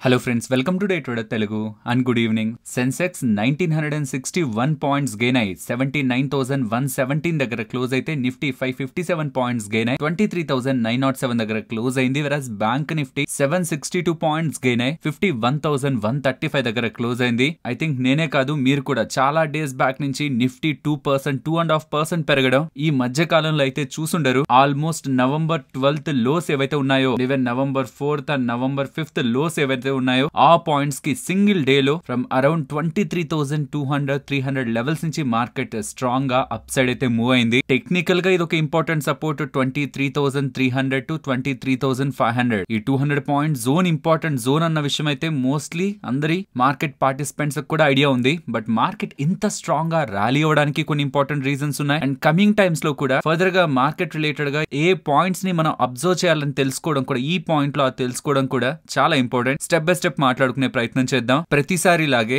Hello friends, welcome to Day Trader Telugu and good evening. Sensex 1961 points gain అయ్యి 79,117 దగ్గర close అయితే Nifty 557 points gain అయ్యి 23,907 దగ్గర close అయింది. వెరస్ బ్యాంక్ నిఫ్టీ 762 పాయింట్స్ గెయిన్ అయ్యి 51,135 దగ్గర క్లోజ్ అయింది. ఐ థింక్ నేనే కాదు మీరు కూడా చాలా డేస్ బ్యాక్ నుంచి నిఫ్టీ 2%, 2.5% పెరగడం ఈ మధ్య కాలంలో అయితే చూసుండరు. ఆల్మోస్ట్ నవంబర్ 12th లోస్ ఏవైతే ఉన్నాయో, even November 4th and November 5th lows ఏవైతే ఉన్నాయో ఆ పాయింట్స్ కి సింగిల్ డే లో ఫ్రమ్ అరౌండ్ 23,200-300 లెవెల్స్ నుంచి మార్కెట్ స్ట్రాంగ్ గా అప్ సైడ్ అయితే మూవ్ అయింది. టెక్నికల్ గా ఇది ఒక ఇంపార్టెంట్ సపోర్ట్ 23,300 to 23,500. ఈ 200 పాయింట్ జోన్ ఇంపార్టెంట్ జోన్ అన్న విషయం అయితే మోస్ట్లీ అందరి మార్కెట్ పార్టిసిపెంట్స్ కూడా ఐడియా ఉంది. బట్ మార్కెట్ ఇంత స్ట్రాంగ్ గా ర్యాలీ అవ్వడానికి కొన్ని ఇంపార్టెంట్ రీజన్స్ ఉన్నాయి. అండ్ కమింగ్ టైమ్స్ లో కూడా ఫర్దర్ గా మార్కెట్ రిలేటెడ్ గా ఏ పాయింట్స్ ని మనం అబ్జర్వ్ చేయాలని తెలుసుకోవడం కూడా, ఈ పాయింట్ లో తెలుసుకోవడం కూడా చాలా ఇంపార్టెంట్. స్టెప్ బై స్టెప్ మాట్లాడుకునే ప్రయత్నం చేద్దాం. ప్రతిసారి లాగే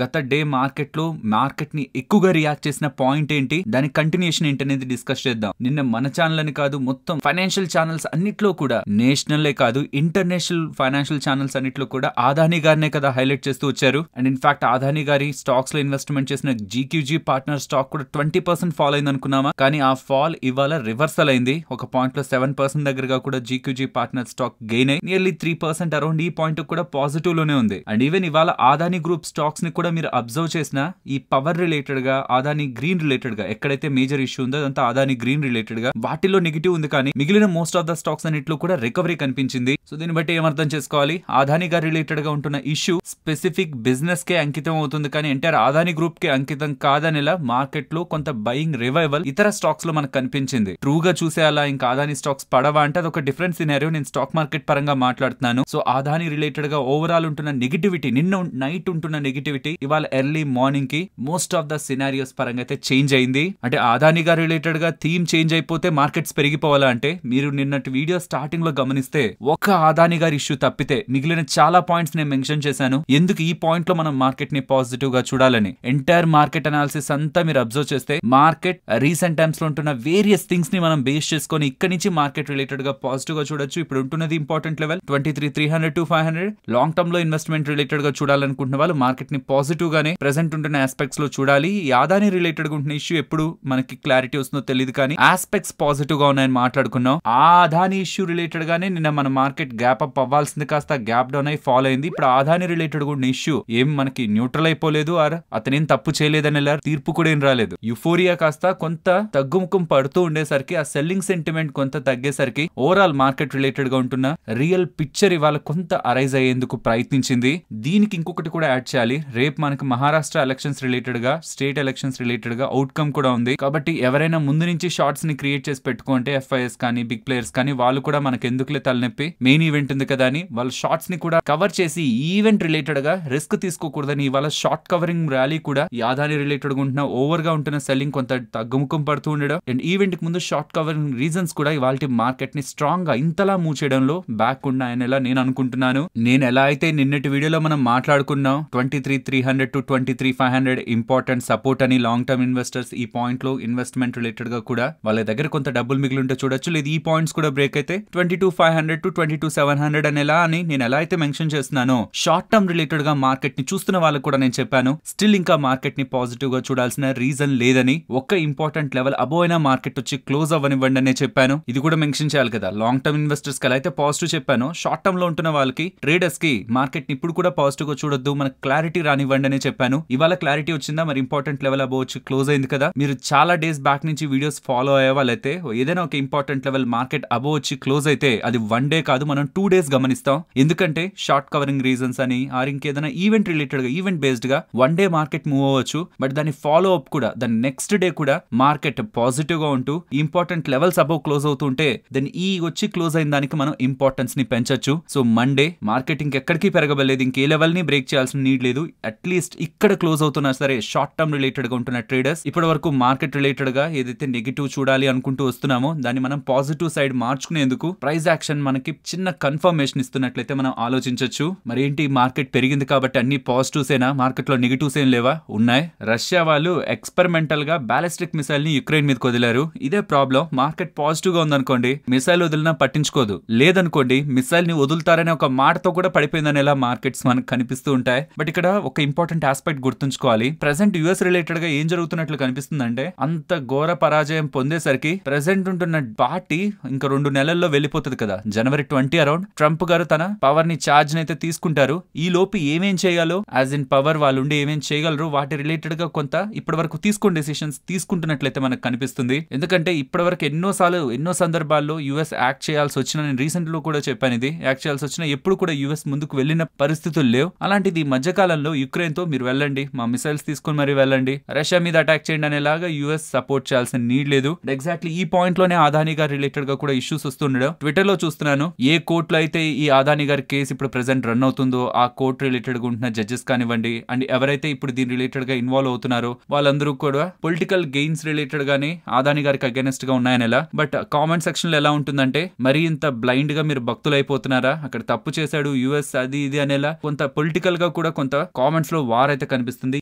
గత డే మార్కెట్ లో మార్కెట్ ని ఎక్కువగా రియాక్ట్ చేసిన పాయింట్ ఏంటి, దాని కంటిన్యూషన్ ఏంటి అనేది డిస్కస్ చేద్దాం. నిన్న మన ఛానల్ అని కాదు, మొత్తం ఫైనాన్షియల్ ఛానల్స్ అన్నిట్లో కూడా, నేషనల్ కాదు ఇంటర్నేషనల్ ఫైనాన్షియల్ ఛానల్స్ అన్నిట్లో కూడా అదానీ గారినే కదా హైలైట్ చేస్తూ వచ్చారు. అండ్ ఇన్ఫాక్ట్ అదానీ గారి స్టాక్స్ లో ఇన్వెస్ట్మెంట్ చేసిన జీక్యూజీ పార్ట్నర్ స్టాక్ కూడా 20% ఫాల్ అయింది అనుకున్నామా, కానీ ఆ ఫాల్ ఇవాళ రివర్సల్ అయింది. ఒక పాయింట్ లో 7% దగ్గరగా కూడా జీక్యూజీ పార్ట్నర్ స్టాక్ గెయిన్ అయ్యి నియర్లీ 3% అరౌండ్ ఈ పాయింట్ కూడా పాజిటివ్ లోనే ఉంది. అండ్ ఈవెన్ ఇవాళ అదానీ గ్రూప్ స్టాక్స్ ని కూడా మీరు అబ్జర్వ్ చేసినా ఈ పవర్ రిలేటెడ్ గా, అదానీ గ్రీన్ రిలేటెడ్ గా ఎక్కడైతే మేజర్ ఇష్యూ ఉందో అదంతా అదానీ గ్రీన్ రిలేటెడ్ గా వాటిలో నెగిటివ్ ఉంది, కానీ మిగిలిన మోస్ట్ ఆఫ్ ద స్టాక్స్ అన్నిట్లో కూడా రికవరీ కనిపించింది. సో దీన్ని బట్టి ఏమర్థం చేసుకోవాలి, అదానీ గారి రిలేటెడ్ గా ఉంటున్న ఇష్యూ స్పెసిఫిక్ బిజినెస్ కే అంకితం అవుతుంది, కానీ ఎంటైర్ అదానీ గ్రూప్ కే అంకితం కాదనేలా మార్కెట్ లో కొంత బయింగ్ రివైవల్ ఇతర స్టాక్స్ లో మనకు కనిపించింది. ట్రూగా చూసే అలా ఇంకా అదానీ స్టాక్స్ పడవా అంటే అదొక డిఫరెంట్ సినారియో. నేను స్టాక్ మార్కెట్ పరంగా మాట్లాడుతున్నాను. సో అదానీ రిలేటెడ్ గా ఓవరాల్ ఉంటున్న నెగిటివిటీ, నిన్న నైట్ ఉంటున్న నెగిటివిటీ ఇవాళ ఎర్లీ మార్నింగ్ కి మోస్ట్ ఆఫ్ ద సినారియోస్ పరంగా అయితే చేంజ్ అయింది. అంటే అదానీ గారి రిలేటెడ్ గా థీమ్ చేంజ్ అయిపోతే మార్కెట్స్ పెరిగిపోవాలా అంటే, మీరు నిన్నటి వీడియో స్టార్టింగ్ లో గమనిస్తే ఒక అదానీ గారి ఇష్యూ తప్పితే మిగిలిన చాలా పాయింట్స్ నేను మెన్షన్ చేశాను. ఎందుకు ఈ పాయింట్ లో మనం మార్కెట్ ని పాజిటివ్ గా చూడాలని. ఎంటైర్ మార్కెట్ అనాలిసిస్ అంతా మీరు అబ్జర్వ్ చేస్తే మార్కెట్ రీసెంట్ టైమ్స్ లో ఉంటున్న వేరియస్ థింగ్స్ ని మనం బేస్ చేసుకొని ఇక్కడ నుంచి మార్కెట్ రిలేటెడ్ గా పాజిటివ్ గా చూడొచ్చు. ఇప్పుడు ఉంటున్నది important level 23,300 to 500. Long term లో ఇన్వెస్ట్మెంట్ రిలేటెడ్ గా చూడాలనుకుంటున్న వాళ్ళు మార్కెట్ ని పాజిటివ్ గానే ప్రెసెంట్ ఉంటున్న ఆస్పెక్ట్స్ లో చూడాలి. ఈ అదానీ రిలేటెడ్ గా ఉంటున్న ఇష్యూ ఎప్పుడు మనకి క్లారిటీ వస్తుందో తెలియదు, కానీ ఆస్పెక్ట్స్ పాజిటివ్ గా ఉన్నాయని మాట్లాడుకున్నాం. ఆ అదానీ ఇష్యూ రిలేటెడ్ గానే నిన్న మన మార్కెట్ గ్యాప్ అప్ అవ్వాల్సింది కాస్త గ్యాప్ డౌన్ అయి ఫాల్ అయింది. ఇప్పుడు అదానీ రిలేటెడ్ గా ఉన్న ఇష్యూ ఏం మనకి న్యూట్రల్ అయిపోలేదు, ఆర్ అతనేం తప్పు చేయలేదని తీర్పు కూడా ఏం రాలేదు. యుఫోరియా కాస్త కొంత తగ్గుముఖం పడుతూ ఉండేసరికి, ఆ సెల్లింగ్ సెంటిమెంట్ కొంత తగ్గేసరికి ఓవరాల్ మార్కెట్ రిలేటెడ్ గా ఉంటున్న రియల్ పిక్చర్ ఇవాళ కొంత అరైజ్ అయ్యేందుకు ప్రయత్నించింది. దీనికి ఇంకొకటి కూడా యాడ్ చేయాలి, రేపు మనకి మహారాష్ట్ర ఎలక్షన్స్ రిలేటెడ్ గా, స్టేట్ ఎలక్షన్స్ రిలేటెడ్ గా అవుట్కమ్ కూడా ఉంది. కాబట్టి ఎవరైనా ముందు నుంచి షార్ట్స్ ని క్రియేట్ చేసి పెట్టుకుంటే ఎఫ్ఐఎస్ కానీ బిగ్ ప్లేయర్స్ కానీ వాళ్ళు కూడా మనకు ఎందుకులే తలనొప్పి, మెయిన్ ఈవెంట్ ఉంది కదా అని వాళ్ళ షార్ట్స్ ని కూడా కవర్ చేసి ఈవెంట్ రిలేటెడ్ గా రిస్క్ తీసుకోకూడదని ఇవాళ షార్ట్ కవరింగ్ ర్యాలీ కూడా ఈ అదానీ రిలేటెడ్ గా ఉంటున్న ఓవర్ గా ఉంటున్న సెల్లింగ్ కొంత తగ్గుముఖం పడుతూ ఉండడం, అండ్ ఈవెంట్ కి ముందు షార్ట్ కవరింగ్ రీజన్స్ కూడా ఇవాళ మార్కెట్ ని స్ట్రాంగ్ గా ఇంతలా మూవ్ చేయడంలో బ్యాక్ ఉన్నాయనేలా నేను అనుకుంటున్నాను. నేను ఎలా అయితే నిన్నటి వీడియోలో మనం మాట్లాడుకున్నాం 23,300 to 23,500 ఇంపార్టెంట్ సపోర్ట్ అని, లాంగ్ టర్మ్ ఇన్వెస్టర్స్ ఈ పాయింట్ లో ఇన్వెస్ట్మెంట్ రిలేటెడ్ గా కూడా వాళ్ళ దగ్గర కొంత డబ్బులు మిగిలి ఉంటే చూడొచ్చు. లేదు ఈ పాయింట్స్ కూడా బ్రేక్ అయితే 22,500 to 22,700 అనేలా అని నేను ఎలా అయితే మెన్షన్ చేస్తున్నానో, షార్ట్ టర్మ్ రిలేటెడ్ గా మార్కెట్ ని చూస్తున్న వాళ్ళకు కూడా నేను చెప్పాను. స్టిల్ ఇంకా మార్కెట్ ని పాజిటివ్ గా చూడాల్సిన రీజన్ లేదని, ఒక్క ఇంపార్టెంట్ లెవెల్ అబోవ్ అయినా మార్కెట్ వచ్చి క్లోజ్ అవ్వనివ్వండి అనే చెప్పాను. ఇది కూడా మెన్షన్ చేయాలి కదా. లాంగ్ టర్మ్ ఇన్వెస్టర్స్ కి ఎలా అయితే పాజిటివ్ చెప్పాను, షార్ట్ టర్మ్ లో ఉంటున్న వాళ్ళకి, ట్రేడర్స్ కి మార్కెట్ ని ఇప్పుడు కూడా పాజిటివ్ గా చూడొద్దు, మనకు క్లారిటీ రానివ్వండి అనే చెప్పాను. ఇవాళ క్లారిటీ వచ్చిందా, మరి ఇంపార్టెంట్ లెవెల్ అబోవ్ వచ్చి క్లోజ్ అయింది కదా. మీరు చాలా డేస్ బ్యాక్ నుంచి వీడియోస్ ఫాలో అయ్యే వాళ్ళైతే ఏదైనా ఒక ఇంపార్టెంట్ లెవెల్ మార్కెట్ అబోవ్ వచ్చి క్లోజ్ అయితే అది 1 day కాదు, మనం 2 days గమనిస్తాం. ఎందుకంటే షార్ట్ కవరింగ్ రీజన్స్ అని, ఆర్ ఇంకేదైనా ఈవెంట్ రిలేటెడ్ గా, ఈవెంట్ బేస్డ్ గా 1 day మార్కెట్ మూవ్ అవ్వచ్చు. బట్ దాని ఫాలో అప్ కూడా, దాని నెక్స్ట్ డే కూడా మార్కెట్ పాజిటివ్ గా ఉంటూ ఇంపార్టెంట్ లెవెల్స్ అబోవ్ క్లోజ్ అవుతుంటే దెన్ ఈ వచ్చి క్లోజ్ అయిన దానికి మనం ఇంపార్టెన్స్ ని పెంచొచ్చు. సో మండే మార్కెట్ ఇంకెక్కడికి పెరగబలేదు, ఇంకే లెవెల్ ని బ్రేక్ చేయాల్సిన నీడ్ లేదు. అట్లీస్ట్ ఇక్కడ క్లోజ్ అవుతున్నా సరే షార్ట్ టర్మ్ రిలేటెడ్ గా ఉంటున్న ట్రేడర్స్ ఇప్పటి వరకు మార్కెట్ రిలేటెడ్ గా ఏదైతే నెగిటివ్ చూడాలి అనుకుంటూ వస్తున్నామో దాన్ని మనం పాజిటివ్ సైడ్ మార్చుకునేందుకు ప్రైస్ యాక్షన్ మనకి చిన్న కన్ఫర్మేషన్ ఇస్తున్నట్లయితే మనం ఆలోచించవచ్చు. మరి ఏంటి, మార్కెట్ పెరిగింది కాబట్టి అన్ని పాజిటివ్స్ ఏనా, మార్కెట్ లో నెగిటివ్స్ ఏం లేవా? ఉన్నాయి. రష్యా వాళ్ళు ఎక్స్పెరిమెంటల్ గా బాలిస్టిక్ మిసైల్ ని యుక్రెయిన్ మీదకి వదిలారు. ఇదే ప్రాబ్లం. మార్కెట్ పాజిటివ్ గా ఉందనుకోండి, మిసైల్ వదిలినా పట్టించుకోదు. లేదనుకోండి, మిసైల్ ని వదులుతారనే ఒక మాటతో కూడా పడిపోయిందనేలా మార్కెట్స్ మనకు కనిపిస్తూ ఉంటాయి. బట్ ఇక్కడ ఒక ఇంపార్టెంట్ ఆస్పెక్ట్ గుర్తుంచుకోవాలి. ప్రెసెంట్ యుఎస్ రిలేటెడ్ గా ఏం జరుగుతున్నట్లు కనిపిస్తుందంటే, అంత ఘోర పరాజయం పొందేసరికి ప్రెసెంట్ ఉంటున్న పార్టీ ఇంకా 2 నెలల్లో వెళ్ళిపోతుంది కదా, జనవరి 20 అరౌండ్ ట్రంప్ గారు తన పవర్ ని ఛార్జ్ నైతే తీసుకుంటారు. ఈ లోపు ఏమేం చేయాలో యాజ్ ఇన్ పవర్ వాళ్ళు ఉండి ఏమేం చేయగలరు వాటి రిలేటెడ్ గా కొంత ఇప్పటి వరకు తీసుకున్న డెసిషన్స్ తీసుకుంటున్నట్లయితే మనకు కనిపిస్తుంది. ఎందుకంటే ఇప్పటి వరకు ఎన్నో సందర్భాల్లో యుఎస్ యాక్ట్ చేయాల్సి వచ్చిన, నేను రీసెంట్ లో కూడా చెప్పాను, ఇది యాక్ట్ చేయాల్సి వచ్చిన ఎప్పుడు కూడా యుఎస్ ముందుకు వెళ్ళిన పరిస్థితులు లేవు. అలాంటిది ఈ మధ్య కాలంలో యుక్రెయిన్ తో మీరు వెళ్ళండి, మా మిసైల్స్ తీసుకుని మరి వెళ్ళండి, రష్యా మీద అటాక్ చేయండి అనేలాగా యుఎస్ సపోర్ట్ చేయాల్సిన నీడ్ లేదు. ఎగ్జాక్ట్లీ ఈ పాయింట్ లోనే అదానీ గారి రిలేటెడ్ గా కూడా ఇష్యూస్ వస్తుండడం ట్విట్టర్ లో చూస్తున్నాను. ఏ కోర్టులో అయితే ఈ అదానీ గారి కేసు ఇప్పుడు ప్రెసెంట్ రన్ అవుతుందో ఆ కోర్టు రిలేటెడ్ గా ఉంటున్న జడ్జెస్ కానివ్వండి, అండ్ ఎవరైతే ఇప్పుడు దీని రిలేటెడ్ గా ఇన్వాల్వ్ అవుతున్నారో వాళ్ళందరూ కూడా పొలిటికల్ గెయిన్స్ రిలేటెడ్ గానే అదానీ గారికి అగైనెస్ట్ గా ఉన్నాయనేలా. బట్ కామెంట్ సెక్షన్ లో ఎలా ఉంటుందంటే, మరి ఇంత బ్లైండ్ గా మీరు భక్తులు అయిపోతున్నారా, అక్కడ తప్పు చేశాడు యుఎస్ అది ఇది అనేలా కొంత పొలిటికల్ గా కూడా కొంత కామెంట్స్ లో వార్ అయితే కనిపిస్తుంది.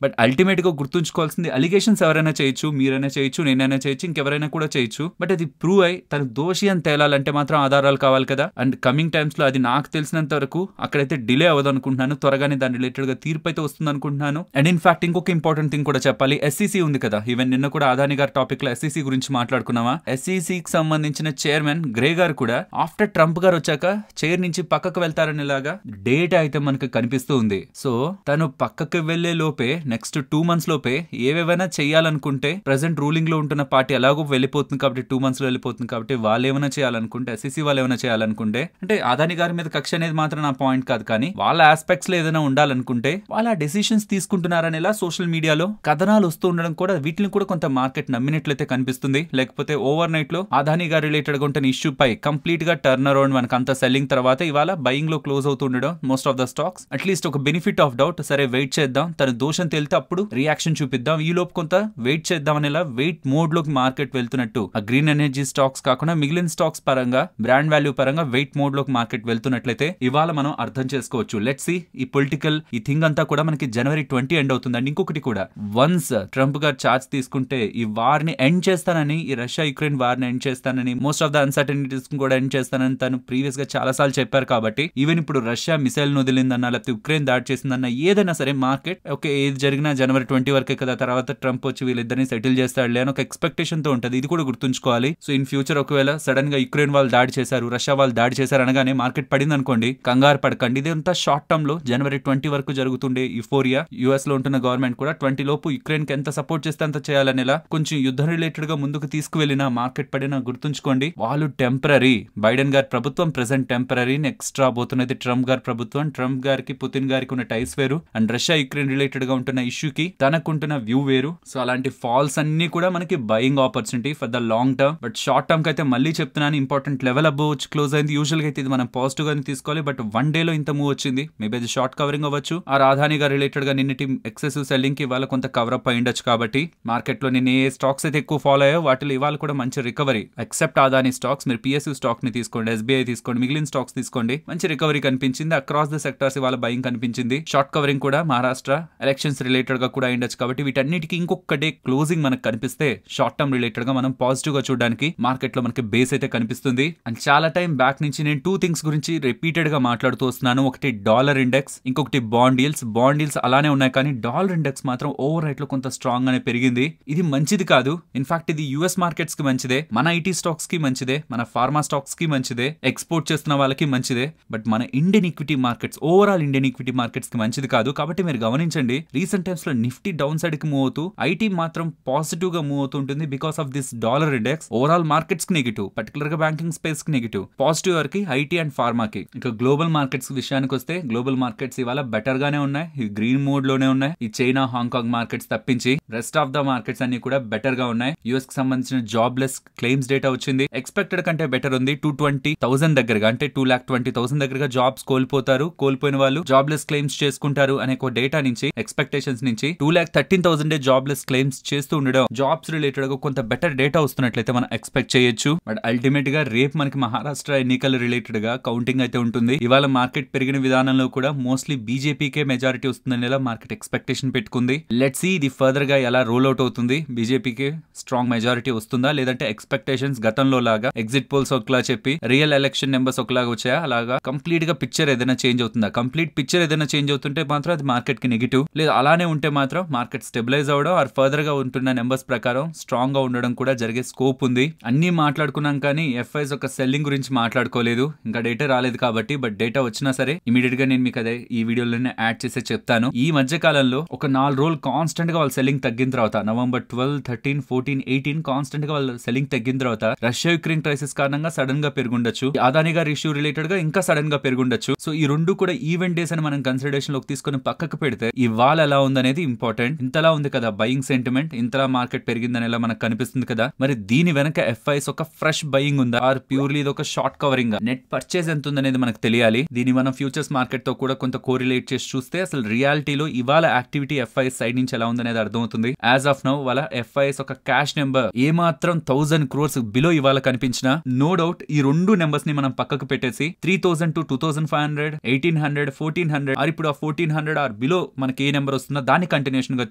బట్ అల్టిమేట్ గా గుర్తుంచుకోవాల్సింది, అలిగేషన్స్ ఎవరైనా చేయొచ్చు, మీరైనా చేయొచ్చు, నేనైనా చేయొచ్చు, ఇంకెవరైనా కూడా చేయొచ్చు. బట్ అది ప్రూవ్ అయి తను దోషి అని తేలాలంటే మాత్రం ఆధారాలు కావాలి కదా. అండ్ కమింగ్ టైమ్స్ లో అది నాకు తెలిసినంత వరకు అక్కడైతే డిలే అవ్వదు అనుకుంటున్నాను, త్వరగానే దాని రిలేటెడ్ గా తీర్పు అయితే వస్తుంది అనుకుంటున్నాను. అండ్ ఇన్ ఫ్యాక్ట్ ఇంకొక ఇంపార్టెంట్ థింగ్ కూడా చెప్పాలి, ఎస్ఈసి ఉంది కదా. ఈవెన్ నిన్న కూడా అదానీ గారి టాపిక్ లో ఎస్ఈసి గురించి మాట్లాడుకున్నామా. ఎస్ఈసికి సంబంధించిన చైర్మన్ గ్రే గారు కూడా ఆఫ్టర్ ట్రంప్ గారు వచ్చాక చైర్ నుంచి పక్కకు వెళ్తారనేలాగా డేటా అయితే మనకు కనిపిస్తూ ఉంది. సో తను పక్కకు వెళ్లే లోపే నెక్స్ట్ 2 months లోపే ఏవేవైనా చేయాలనుకుంటే, ప్రెసెంట్ రూలింగ్ లో ఉంటున్న పార్టీ ఎలాగో వెళ్ళిపోతుంది కాబట్టి 2 months లో వెళ్ళిపోతుంది కాబట్టి వాళ్ళు ఏమైనా చేయాలనుకుంటే, ఎస్ఈసి వాళ్ళు ఏమైనా చేయాలనుకుంటే, అంటే అదానీ గారి మీద కక్ష అనేది మాత్రం నా పాయింట్ కాదు, కానీ వాళ్ళ ఆస్పెక్ట్స్ లో ఏదైనా ఉండాలనుకుంటే వాళ్ళ డెసిషన్స్ తీసుకుంటున్నారనేలా సోషల్ మీడియాలో కథనాలు వస్తూ ఉండడం కూడా వీటిని కూడా కొంత మార్కెట్ నమ్మినట్లయితే కనిపిస్తుంది. లేకపోతే ఓవర్ నైట్ లో అదానీ గారి రిలేటెడ్ గా ఉంటున్న ఇష్యూ పై కంప్లీట్ గా టర్న్ అరౌండ్ మనకు అంత సెల్లింగ్ తర్వాత ఇవాళ బయింగ్ లో క్లోజ్ అవుతుండడం most of the stocks. At least ఒక బెనిఫిట్ ఆఫ్ డౌట్, సరే వెయిట్ చేద్దాం, తన దోషం తేలితే అప్పుడు రియాక్షన్ చూపిద్దాం, ఈ లోపు కొంత వెయిట్ చేద్దాం అనేలా వెయిట్ మోడ్ లోకి మార్కెట్ వెళ్తున్నట్టు ఆ గ్రీన్ ఎనర్జీ స్టాక్స్ కాకుండా మిగిలిన స్టాక్స్ పరంగా బ్రాండ్ వాల్యూ పరంగా వెయిట్ మోడ్ లోకి మార్కెట్ వెళ్తున్నట్లయితే ఇవాళ మనం అర్థం చేసుకోవచ్చు. లెట్స్ సీ ఈ పొలిటికల్ ఈ థింగ్ అంతా కూడా మనకి జనవరి 20 ఎండ్ అవుతుంది. అండ్ ఇంకొకటి కూడా, వన్స్ ట్రంప్ గారు చార్జ్ తీసుకుంటే ఈ వార్ ని ఎండ్ చేస్తానని, ఈ రష్యా యుక్రెయిన్ వార్ ని ఎండ్ చేస్తానని, మోస్ట్ ఆఫ్ ద అన్సర్టనిటీస్ కూడా ఎండ్ చేస్తానని తను ప్రీవియస్ గా చాలా సార్లు చెప్పారు. కాబట్టి ఈవెన్ ఇప్పుడు రష్యా మిసైల్ వదిలిందన్నా లేకపోతే యుక్రెయిన్ దాడి చేసిందన్నా ఏదైనా సరే మార్కెట్ ఓకే, ఏది జరిగినా జనవరి 20 వరకే కదా, తర్వాత ట్రంప్ వచ్చి వీళ్ళిద్దరిని సెటిల్ చేస్తాడులే అని ఒక ఎక్స్పెక్టేషన్ తో ఉంటది. ఇది కూడా గుర్తుంచుకోవాలి. సో ఇన్ ఫ్యూచర్ ఒకవేళ సడన్ గా యుక్రెయిన్ వాళ్ళు దాడి చేశారు, రష్యా వాళ్ళు దాడి చేశారు అనగానే మార్కెట్ పడింది అనుకోండి, కంగారు పడకండి. ఇదంతా షార్ట్ టర్మ్ లో జనవరి 20 వరకు జరుగుతుండే యుఫోరియా. యుఎస్ లో ఉంటున్న గవర్నమెంట్ కూడా 20 లోపు యుక్రెయిన్ కి ఎంత సపోర్ట్ చేస్తే అంత చేయాలనేలా కొంచెం యుద్ధం రిలేటెడ్ గా ముందుకు తీసుకువెళ్ళిన మార్కెట్ పడిన గుర్తుంచుకోండి, వాళ్ళు టెంపరరీ. బైడెన్ గారి ప్రభుత్వం ప్రెసెంట్ టెంపరరీ, నెక్స్ట్ రాబోతున్నది ట్రంప్ గారి ప్రభుత్వం. ట్రంప్ గారికి పుతిన్ గారికి ఉన్న టైస్ వేరు, అండ్ రష్యా యుక్రెయిన్ రిలేటెడ్ గా ఉంటున్న ఇష్యూకి తనకుంటున్న వ్యూ వేరు. సో అలాంటి ఫాల్స్ అన్ని కూడా మనకి buying opportunity for the long term. But short term కి అయితే మళ్ళీ చెప్తున్నాను, ఇంపార్టెంట్ లెవెల్ అబౌవ్ వచ్చి క్లోజ్ అయింది. యూజువల్ గా అయితే ఇది మనం పాజిటివ్ గానే తీసుకోవాలి. బట్ 1 day లో ఇంత మూవ్ వచ్చింది, మేబీ అది షార్ట్ కవరింగ్ అవ్వచ్చు. ఆ అదానీ గారి రిలేటెడ్ గా నిన్నటి ఎక్సెసివ్ సెల్లింగ్ కి ఇవాళ కొంత కవర్ అప్ అయ్యిండొచ్చు. కాబట్టి మార్కెట్ లో నిన్న ఏ స్టాక్స్ అయితే ఎక్కువ ఫాలో అయ్యో వాటిలో ఇవాళ కూడా మంచి రికవరీ. ఎక్సెప్ట్ అదానీ స్టాక్స్, మీరు పిఎస్యూ స్టాక్ ని తీసుకోండి, ఎస్బీఐ తీసుకోండి, మిగిలిన స్టాక్స్ తీసుకోండి, మంచి రికవరీ కనిపించింది. అక్రాస్ ద సెక్టర్స్ ఇవాళ బయింగ్ కనిపించింది. షార్ట్ కవరింగ్ కూడా మహారాష్ట్ర ఎలక్షన్స్ రిలేటెడ్ గా కూడా అయ్యిండొచ్చు. కాబట్టి వీటన్నిటికీ ఇంకొక డే క్లోజింగ్ మనకు కనిపిస్తే షార్ట్ టర్మ్ రిలేటెడ్ గా మనం పాజిటివ్ గా చూడడానికి మార్కెట్ లో మనకి బేస్ అయితే కనిపిస్తుంది. అండ్ చాలా టైం బ్యాక్ నుంచి నేను 2 things గురించి రిపీటెడ్ గా మాట్లాడుతూ వస్తున్నాను. ఒకటి డాలర్ ఇండెక్స్, ఇంకొకటి బాండ్ డీల్స్. బాండ్ డీల్స్ అలానే ఉన్నాయి, కానీ డాలర్ ఇండెక్స్ మాత్రం ఓవర్ నైట్ లో కొంత స్ట్రాంగ్ గానే పెరిగింది. ఇది మంచిది కాదు. ఇన్ఫాక్ట్ ఇది యుఎస్ మార్కెట్స్ కి మంచిదే, మన ఐటీ స్టాక్స్ కి మంచిదే, మన ఫార్మా స్టాక్స్ కి మంచిదే, ఎక్స్పోర్ట్ చేస్తున్న వాళ్ళకి మంచిదే. బట్ మన Indian equity markets, overall Indian equity markets కి మంచిది కాదు. కాబట్టి మీరు గమనించండి, రీసెంట్ టైమ్స్ లో నిఫ్టీ డౌన్ సైడ్ కి మూవ్ అవుతూ ఐటీ మాత్రం పాజిటివ్ గా మూవ్ అవుతుంటుంది because of this dollar index. Overall markets కి నెగిటివ్, పర్టికులర్ గా బ్యాంకింగ్ స్పేస్ కి నెగిటివ్, పాజిటివ్ వరకు ఐటీ అండ్ ఫార్మాకి. ఇక గ్లోబల్ మార్కెట్స్ విషయానికి వస్తే గ్లోబల్ మార్కెట్స్ ఇవాళ బెటర్ గానే ఉన్నాయి, ఈ గ్రీన్ మోడ్ లోనే ఉన్నాయి. ఈ చైనా, హాంకాంగ్ మార్కెట్స్ తప్పించి రెస్ట్ ఆఫ్ ద మార్కెట్స్ అన్ని కూడా బెటర్ గా ఉన్నాయి. యుఎస్ కి సంబంధించిన జాబ్లెస్ క్లెయిమ్స్ డేటా వచ్చింది, ఎక్స్పెక్టెడ్ కంటే బెటర్ ఉంది. 220,000 దగ్గరగా, అంటే 220,000 దగ్గరగా జాబ్స్ కోల్పోతారు, కోల్పోయిన వాళ్ళు జాబ్లెస్ క్లెయిమ్స్ చేసుకుంటారు అనే ఒక డేటా నుంచి, ఎక్స్పెక్టేషన్స్ నుంచి 213,000 జాబ్లెస్ క్లెయిమ్స్ చేస్తూ ఉండడం, జాబ్స్ రిలేటెడ్ గా కొంత బెటర్ డేటా వస్తున్నట్లయితే మనం ఎక్స్పెక్ట్ చేయొచ్చు. బట్ అల్టిమేట్ గా రేపు మనకి మహారాష్ట్ర ఎన్నికల రిలేటెడ్ గా కౌంటింగ్ అయితే ఉంటుంది. ఇవాళ మార్కెట్ పెరిగిన విధానంలో కూడా మోస్ట్లీ బీజేపీకే మెజారిటీ వస్తుందనేలా మార్కెట్ ఎక్స్పెక్టేషన్ పెట్టుకుంది. లెట్స్ సీ ఇది ఫర్దర్ గా ఎలా రోల్ అవుట్ అవుతుంది. బీజేపీకి స్ట్రాంగ్ మెజారిటీ వస్తుందా, లేదంటే ఎక్స్పెక్టేషన్స్ గతంలో లాగా ఎగ్జిట్ పోల్స్ ఒకలా చెప్పి రియల్ ఎలక్షన్ నెంబర్స్ ఒకలాగా వచ్చాయా, అలాగా కంప్లీట్ కంప్లీట్ గా పిక్చర్ ఏదైనా చేంజ్ అవుతుందా? కంప్లీట్ పిక్చర్ ఏదైనా చేంజ్ అవుతుంటే మాత్రం అది మార్కెట్ కి నెగిటివ్, లేదా అలానే ఉంటే మాత్రం మార్కెట్ స్టెబిలైజ్ అవడం ఆర్ ఫర్దర్ గా ఉంటున్న నెంబర్స్ ప్రకారం స్ట్రాంగ్ గా ఉండడం కూడా జరిగే స్కోప్ ఉంది. అన్ని మాట్లాడుకున్నాం కానీ ఎఫ్ఐఎస్ ఒక సెల్లింగ్ గురించి మాట్లాడుకోలేదు, ఇంకా డేటా రాలేదు కాబట్టి. బట్ డేటా వచ్చినా సరే ఇమీడియట్ గా నేను మీకు అదే ఈ వీడియోలోనే యాడ్ చేసే చెప్తాను. ఈ మధ్య కాలంలో ఒక 4 రోజులు కాన్స్టెంట్ గా వాళ్ళ సెల్లింగ్ తగ్గిన తర్వాత నవంబర్ 12, 13, 14, 18 కాన్స్టెంట్ గా వాళ్ళ సెల్లింగ్ తగ్గిన తర్వాత రష్యా యుక్రెయిన్ క్రైసిస్ కారణంగా సడన్ గా పెరుగుండొచ్చు, అదాని గారి ఇష్యూ రిలేటెడ్ గా ఇంకా సడన్ గా పెరుగుండొచ్చు. సో ఈ రెండు కూడా ఈవెంట్ డేస్ అని మనం కన్సిడరేషన్ లోకి తీసుకొని పక్కకు పెడితే ఇవాళ ఎలా ఉందనేది ఇంపార్టెంట్. ఇంతలా ఉంది కదా బయింగ్ సెంటిమెంట్, ఇంతలా మార్కెట్ పెరిగిందని ఎలా మనకు కనిపిస్తుంది కదా. మరి దీని వెనక ఎఫ్ఐఎస్ ఒక ఫ్రెష్ బయింగ్ ఉందా ఆర్ ప్యూర్లీ ఇది ఒక షార్ట్ కవరింగ్? నెట్ పర్చేజ్ ఎంత ఉందనేది మనకు తెలియాలి. దీన్ని మనం ఫ్యూచర్స్ మార్కెట్ తో కూడా కొంత కోరిలేట్ చేసి చూస్తే అసలు రియాలిటీలో ఇవాళ యాక్టివిటీ ఎఫ్ఐఎస్ సైడ్ నుంచి ఎలా ఉందనేది అర్థమవుతుంది. యాజ్ ఆఫ్ నౌ వాళ్ళ ఎఫ్ఐఎస్ ఒక క్యాష్ నెంబర్ ఏమాత్రం 1000 crores బిలో ఇవాళ కనిపించినా నో డౌట్ ఈ రెండు నెంబర్స్ ని మనం పక్కకు పెట్టేసి 3000 to 2500, 1800, 1400 ఆర్ ఇప్పుడు ఆ 1400 ఆర్ బిలో మనకి ఏ నెంబర్ వస్తుందో దాన్ని కంటిన్యూషన్ గా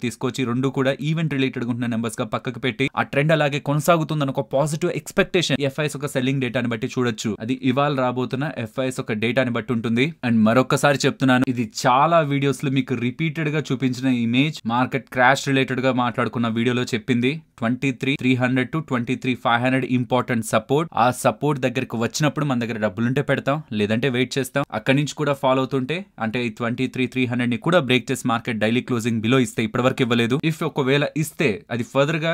తీసుకొచ్చి రెండు కూడా ఈవెంట్ రిలేటెడ్ ఉంటున్న నెంబర్స్ గా పక్కకు పెట్టి ఆ ట్రెండ్ అలాగే కొనసాగుతుందని ఒక పాజిటివ్ ఎక్స్పెక్టేషన్ ఎఫ్ఐఎస్ ఒక సెల్లింగ్ డేటాని బట్టి చూడొచ్చు. అది ఇవాళ రాబోతున్న ఎఫ్ఐఎస్ ఒక డేటాని బట్టి ఉంటుంది. అండ్ మరొకసారి చెప్తున్నాను, ఇది చాలా వీడియోస్ లో మీకు రిపీటెడ్ గా చూపించిన ఇమేజ్ మార్కెట్ క్రాష్ రిలేటెడ్ గా మాట్లాడుకున్న వీడియోలో చెప్పింది 23,300 to 23,500 ఇంపార్టెంట్ సపోర్ట్. ఆ సపోర్ట్ దగ్గరకు వచ్చినప్పుడు మన దగ్గర డబ్బులుంటే పెడతాం, లేదంటే వెయిట్ చేస్తాం. అక్కడి నుంచి కూడా ఫాలో అవుతుంటే అంటే ఈ 23,300 ని కూడా బ్రేక్ చేసి మార్కెట్ డైలీ క్లోజింగ్ బిలో ఇస్తే ఇప్పటివరకు ఇవ్వలేదు. ఇఫ్ ఒకవేళ ఇస్తే అది ఫర్దర్ గా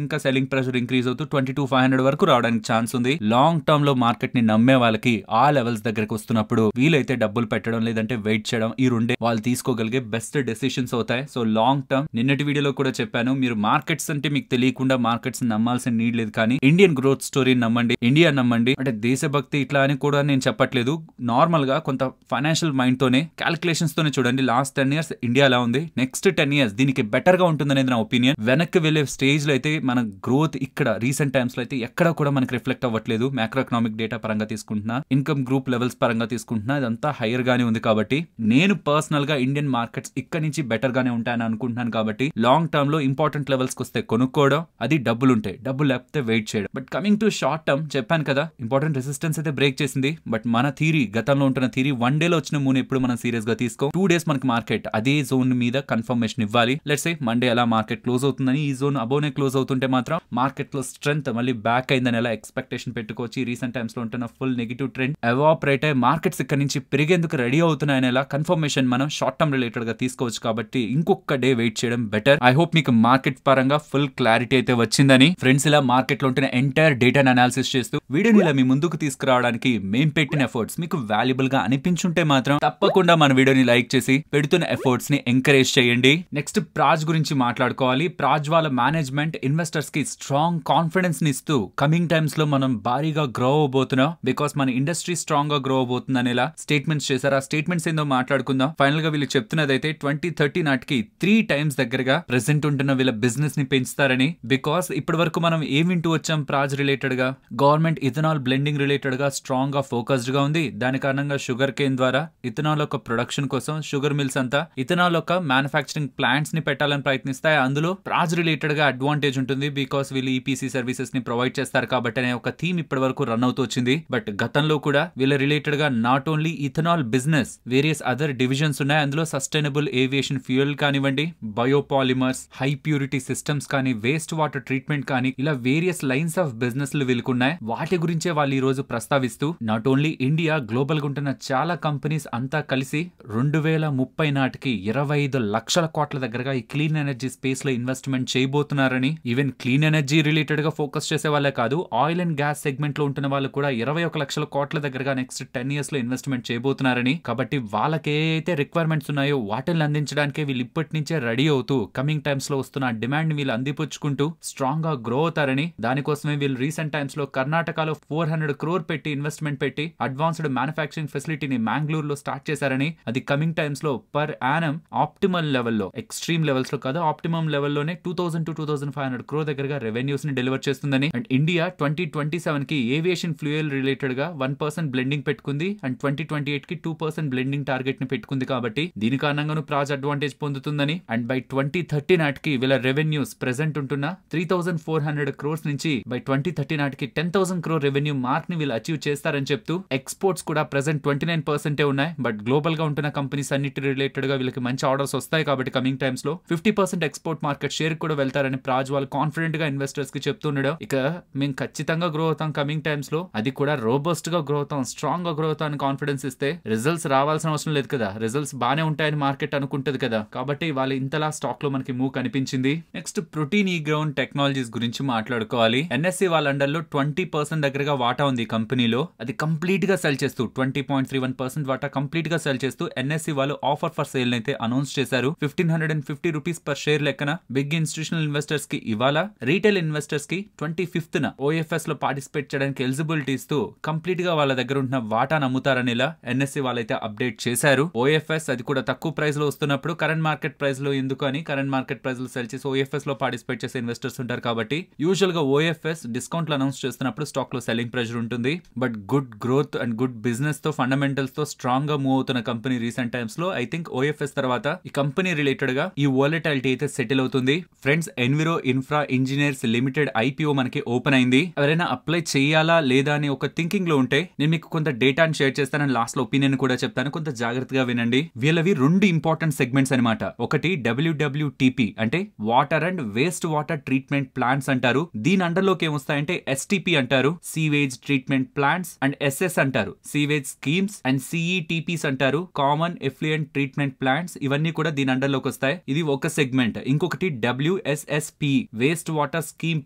ఇంకా సెల్లింగ్ ప్రెషర్ ఇంక్రీజ్ అవుతూ 22,500 వరకు రావడానికి ఛాన్స్ ఉంది. లాంగ్ టర్మ్ లో మార్కెట్ ని నమ్మే వాళ్ళకి ఆ లెవెల్స్ దగ్గరకు వస్తున్నప్పుడు వీలైతే డబ్బులు పెట్టడం లేదంటే వెయిట్ చేయడం ఈ రెండే వాళ్ళు తీసుకోగలిగే బెస్ట్ డెసిషన్స్ అవుతాయి. సో లాంగ్ టర్మ్ నిన్నటి వీడియోలో కూడా చెప్పాను, మీరు మార్కెట్స్ అంటే మీకు తెలియకుండా మార్కెట్స్ నమ్మాల్సిన నీడ్ లేదు, కానీ ఇండియన్ గ్రోత్ స్టోరీని నమ్మండి, ఇండియా నమ్మండి. అంటే దేశభక్తి ఇట్లా అని కూడా నేను చెప్పట్లేదు. నార్మల్ గా కొంత ఫైనాన్షియల్ మైండ్ తోనే క్యాలిక్యులేషన్స్ తోనే చూడండి. లాస్ట్ 10 years ఇండియా ఎలా ఉంది, నెక్స్ట్ 10 years దీనికి బెటర్ గా ఉంటుందనేది నా ఒపీనియన్. వెనక్కి వెళ్లే స్టేజ్ లో అయితే మన గ్రోత్ ఇక్కడ రీసెంట్ టైమ్స్ లో అయితే ఎక్కడ కూడా మనకి రిఫ్లెక్ట్ అవ్వట్లేదు. మ్యాక్రో ఎకనామిక్ డేటా పరంగా తీసుకుంటున్నా, ఇన్కమ్ గ్రూప్ లెవెల్స్ పరంగా తీసుకుంటున్నా, ఇదంతా హైయర్ గానే ఉంది. కాబట్టి నేను పర్సనల్ గా ఇండియన్ మార్కెట్స్ ఇక్కడ నుంచి బెటర్ గానే ఉంటాయని అనుకుంటున్నాను. కాబట్టి లాంగ్ టర్మ్ లో ఇంపార్టెంట్ లెవెల్స్ కి వస్తే కొనుక్కోవడం, అది డబ్బులు ఉంటాయి, డబ్బులు లేకపోతే వెయిట్ చేయడం. But coming to short term చెప్పాను కదా, ఇంపార్టెంట్ రెసిస్టెన్స్ అయితే బ్రేక్ చేసింది. బట్ మన థీరీ, గతంలో ఉంటున్న థీరీ 1 day లో వచ్చిన మూన్ ఎప్పుడు మనం సీరియస్ గా తీసుకో. 2 days మనకి మార్కెట్ అదే జోన్ మీద కన్ఫర్మేషన్ ఇవ్వాలి. లెట్స్ సే మండే అలా మార్కెట్ క్లోజ్ అవుతుందని, ఈ జోన్ అబోనే క్లోజ్ అవుతుంటే మాత్రం మార్కెట్ లో స్ట్రెంత్ మళ్ళీ బ్యాక్ అయిందని ఎలా ఎక్స్పెక్టేషన్ పెట్టుకోవచ్చు. రీసెంట్ టైమ్స్ లో ఉంటున్న ఫుల్ నెగిటివ్ ట్రెండ్ ఎవాపరేట్ అయ్యి మార్కెట్స్ ఇక్కడ నుంచి పెరిగేందుకు రెడీ అవుతున్నాయని ఎలా కన్ఫర్మేషన్ మనం షార్ట్ టర్మ్ రిలేటెడ్ గా తీసుకోవచ్చు. కాబట్టి ఇంకొక డే వెయిట్ చేయడం బెటర్. ఐ హోప్ మీకు మార్కెట్ పరంగా ఫుల్ క్లారిటీ అయితే వచ్చిందని. ఫ్రెండ్స్, ఇలా మార్కెట్ లో ఉంటున్న ఎంటైర్ డేటాను అనాలిసిస్ చేస్తూ వీడియోని ఇలా మీ ముందుకు తీసుకురావడానికి మేం పెట్టిన ఎఫర్ట్స్ మీకు వాల్యుబుల్ గా అనిపించుంటే మాత్రం తప్పకుండా మన వీడియోని లైక్ చేసి పెడుతున్న ఎఫర్ట్స్ ని ఎంకరేజ్ చేయండి. నెక్స్ట్ ప్రాజ్ గురించి మాట్లాడుకోవాలి. ప్రాజ్ వాళ్ళ మేనేజ్మెంట్ ఇన్వెస్టర్స్ కి స్ట్రాంగ్ కాన్ఫిడెన్స్ ని ఇస్తూ కమింగ్ టైమ్స్ లో మనం భారీగా గ్రో అవబోతున్నాం, బికాస్ మన ఇండస్ట్రీ స్ట్రాంగ్ గా గ్రో అవబోతుంది అనేలా స్టేట్మెంట్స్ చేశారు. ఆ స్టేట్మెంట్స్ ఏందో మాట్లాడుకుందాం. ఫైనల్ గా వీళ్ళు చెప్తున్నదైతే 2030 నాటికి 3 times దగ్గరగా ప్రెసెంట్ ఉంటున్న వీళ్ళ బిజినెస్ ని పెంచుతారని. బికాస్ ఇప్పటి వరకు మనం ఏం వింటూ వచ్చాం ప్రాజ్ రిలేటెడ్ గా, గవర్నమెంట్ ఇథనాల్ బ్లెండింగ్ రిలేటెడ్ గా స్ట్రాంగ్ గా ఫోకస్డ్ గా ఉంది. దాని కారణంగా షుగర్ కేన్ ద్వారా ఇథనాల్ యొక్క ప్రొడక్షన్ కోసం షుగర్ మిల్స్ అంతా ఇథనాల్ యొక్క మ్యానుఫాక్చరింగ్ ప్లాంట్స్ ని పెట్టాలని ప్రయత్నిస్తాయి. అందులో ప్రాజ్ రిలేటెడ్ గా అడ్వాంటేజ్ ఉంటుంది, బికాస్ వీళ్ళు ఈపీసీ సర్వీసెస్ ని ప్రొవైడ్ చేస్తారు కాబట్టి అనే ఒక థీమ్ ఇప్పటి వరకు రన్ అవుతూ వచ్చింది. బట్ గతంలో కూడా వీళ్ళ రిలేటెడ్ గా not only ethanol business, various other divisions ఉన్నాయి. అందులో సస్టైనబుల్ ఏవియేషన్ ఫ్యూయల్ కానివ్వండి, బయోపాలిమర్స్, హై ప్యూరిటీ సిస్టమ్స్ కానీ, వేస్ట్ వాటర్ ట్రీట్మెంట్ కానీ, ఇలా వేరియస్ లైన్స్ ఆఫ్ బిజినెస్ వీళ్ళకున్నాయి. వాటి గురించే వాళ్ళు ఈ రోజు ప్రస్తావిస్తూ నాట్ ఓన్లీ ఇండియా, గ్లోబల్ గా ఉంటున్న చాలా కంపెనీస్ అంతా కలిసి 2030 నాటికి 25 లక్షల కోట్ల దగ్గరగా ఈ క్లీన్ ఎనర్జీ స్పేస్ లో ఇన్వెస్ట్మెంట్ చేయబోతున్నారని. ఈవెన్ క్లీన్ ఎనర్జీ రిలేటెడ్ గా ఫోకస్ చేసే వాళ్ళే కాదు, ఆయిల్ అండ్ గ్యాస్ సెగ్మెంట్ లో ఉంటున్న వాళ్ళు కూడా 21 లక్షల కోట్ల దగ్గరగా నెక్స్ట్ 10 years లో ఇన్వెస్ట్మెంట్ చేయబోతున్నారని. కాబట్టి వాళ్ళకి ఏదైతే రిక్వైర్మెంట్స్ ఉన్నాయో వాటిని అందించడానికి వీళ్ళు ఇప్పటి నుంచే రెడీ అవుతూ కమింగ్ టైమ్స్ లో వస్తున్న డిమాండ్ వీళ్ళు అందిపుచ్చుకుంటూ స్ట్రాంగ్ గా గ్రో అవుతారని. దానికోసమే వీళ్ళు రీసెంట్ టైమ్స్ లో కర్ణాటకలో 400 crore పెట్టి ఇన్వెస్ట్మెంట్ పెట్టి అడ్వాన్స్డ్ మ్యానుఫాక్చరింగ్ ఫెసిలిటీని మ్యాంగ్లూర్ లో స్టార్ట్ చేశారని. అది కమింగ్ టైమ్స్ లో పర్ యానం ఆప్టిమల్ లెవెల్లో, ఎక్స్ట్రీమ్ లెవెల్స్ లో కాదు ఆప్టిమమ్ లెవెల్లోనే 2000 to 2500 crore దగ్గరగా రెవెన్యూస్ ని డెలివర్ చేస్తుందని. అండ్ ఇండియా 2027 కి ఏవియేషన్ ఫ్యూయల్ రిలేటెడ్ గా 1% బ్లెండింగ్ పెట్టుకుంది అండ్ 2028 కి 2% బ్లెండింగ్ టార్గెట్ ని పెట్టుకుంది. కాబట్టి దీని కారణంగాను ప్రాజ్ అడ్వాంటేజ్ పొందుతుందని. అండ్ బై 2030 నాటికి వీళ్ళ రెవెన్యూస్ ప్రెసెంట్ ఉంటున్న 3,400 crores నుంచి బై 2030 నాటికి 10,000 crore రెవెన్యూ మార్క్ ని వీళ్ళు అచీవ్ చేస్తారని చెప్తూ ఎక్స్పోర్ట్స్ కూడా కూడా ప్రెసెంట్ 29% ఉన్నాయి. బట్ గ్లోబల్ గా ఉంటున్న కంపెనీస్ అన్నిటి రిలేటెడ్ గా వీళ్ళకి మంచి ఆర్డర్స్ వస్తాయి కాబట్టి కమింగ్ టైమ్స్ లో 50% ఎక్స్పోర్ట్ మార్కెట్ షేర్ కూడా వెళ్తారని ప్రాజ్ వాళ్ళు కాన్ఫిడెంట్ గా ఇన్వెస్టర్స్ కి చెప్తుండడం. ఇక మేము ఖచ్చితంగా గ్రో అవుతాం కమింగ్ టైమ్స్ లో, అది కూడా రోబస్ట్ గా గ్రో అవుతాం, స్ట్రాంగ్ గా గ్రో అవుతాం అని కాన్ఫిడెన్స్ ఇస్తే రిజల్ట్స్ రావాల్సిన అవసరం లేదు కదా, రిజల్ట్స్ బానే ఉంటాయని మార్కెట్ అనుకుంటది కదా. కాబట్టి వాళ్ళు ఇంతలా స్టాక్ లో మనకి మూవ్ కనిపించింది. నెక్స్ట్ ప్రోటీన్ ఈ గ్రౌండ్ టెక్నాలజీస్ గురించి మాట్లాడుకోవాలి. ఎన్ఎస్సి వాళ్ళ అండర్ లో 20% దగ్గరగా వాటా ఉంది కంపెనీలో. అది కంప్లీట్ గా సెల్ చేస్తూ 20.31% వాటా కంప్లీట్ గా సెల్ చేస్తూ ఎన్ఎస్సి వాళ్ళు ఆఫర్ ఫర్ సేల్ అయితే అనౌన్స్ చేశారు. 1550 రూపీస్ పర్ షేర్ లెక్కన బిగ్ ఇన్స్టిట్యూషనల్ ఇన్వెస్టర్స్ కి ఇవాళ, రీటైల్ ఇన్వెస్టర్స్ కి 25th ఓఎఫ్ఎస్ లో పార్టిసిపేట్ చేయడానికి ఎలిజిబిలిటీ ఇస్తూ కంప్లీట్ గా వాళ్ళ దగ్గర ఉన్న వాటా నమ్ముతారని ఇలా ఎన్ఎస్సి వాళ్ళైతే అప్డేట్ చేశారు. ఓఎఫ్ఎస్ అది కూడా తక్కువ ప్రైస్ లో వస్తున్నప్పుడు కరెంట్ మార్కెట్ ప్రైస్ లో ఎందుకు అని కరెంట్ మార్కెట్ ప్రైస్ లో సెల్ చేసి ఓఎఫ్ఎస్ లో పార్టిసిపేట్ చేసే ఇన్వెస్టర్స్ ఉంటారు కాబట్టి యూజువల్ గా ఓఎఫ్ఎస్ డిస్కౌంట్ అనౌన్స్ చేస్తున్నప్పుడు స్టాక్ లో సెల్లింగ్ ప్రెషర్ ఉంటుంది. But good growth and good business తో ఫండమెంటల్స్ తో స్ట్రాంగ్ గా మూవ్ అవుతున్న కంపెనీ రీసెంట్ టైమ్స్ లో ఐ థింక్ ఓఎఫ్ఎస్ తర్వాత ఈ కంపెనీ రిలేటెడ్ గా ఈ వాలటిలిటీ అయితే సెటిల్ అవుతుంది. Friends, enviro infra engineers limited IPO మనకి ఓపెన్ అయింది. ఎవరైనా అప్లై చేయాలా లేదా అని ఒక థింకింగ్ లో ఉంటే నేను మీకు కొంత డేటాను షేర్ చేస్తాను, లాస్ట్ లో ఒపీనియన్ కూడా చెప్తాను, కొంత జాగ్రత్తగా వినండి. వీళ్ళవి 2 ఇంపార్టెంట్ సెగ్మెంట్స్ అనమాట. ఒకటి డబ్ల్యూడబ్ల్యూటీపీ అంటే water and waste water treatment plants అంటారు. దీని అండర్ లోకి ఏమొస్తాయంటే ఎస్టీపీ అంటారు, sewage treatment plants, and SS అంటారు, సీవేజ్ స్కీమ్స్, అండ్ సిఈటీపీస్ అంటారు, కామన్ ఎఫ్లూయెంట్ ట్రీట్మెంట్ ప్లాంట్స్. ఇవన్నీ కూడా దీని అండర్ లోకి వస్తాయి. ఇది ఒక సెగ్మెంట్. ఇంకొకటి డబ్ల్యూఎస్ఎస్పి వేస్ట్ వాటర్ స్కీమ్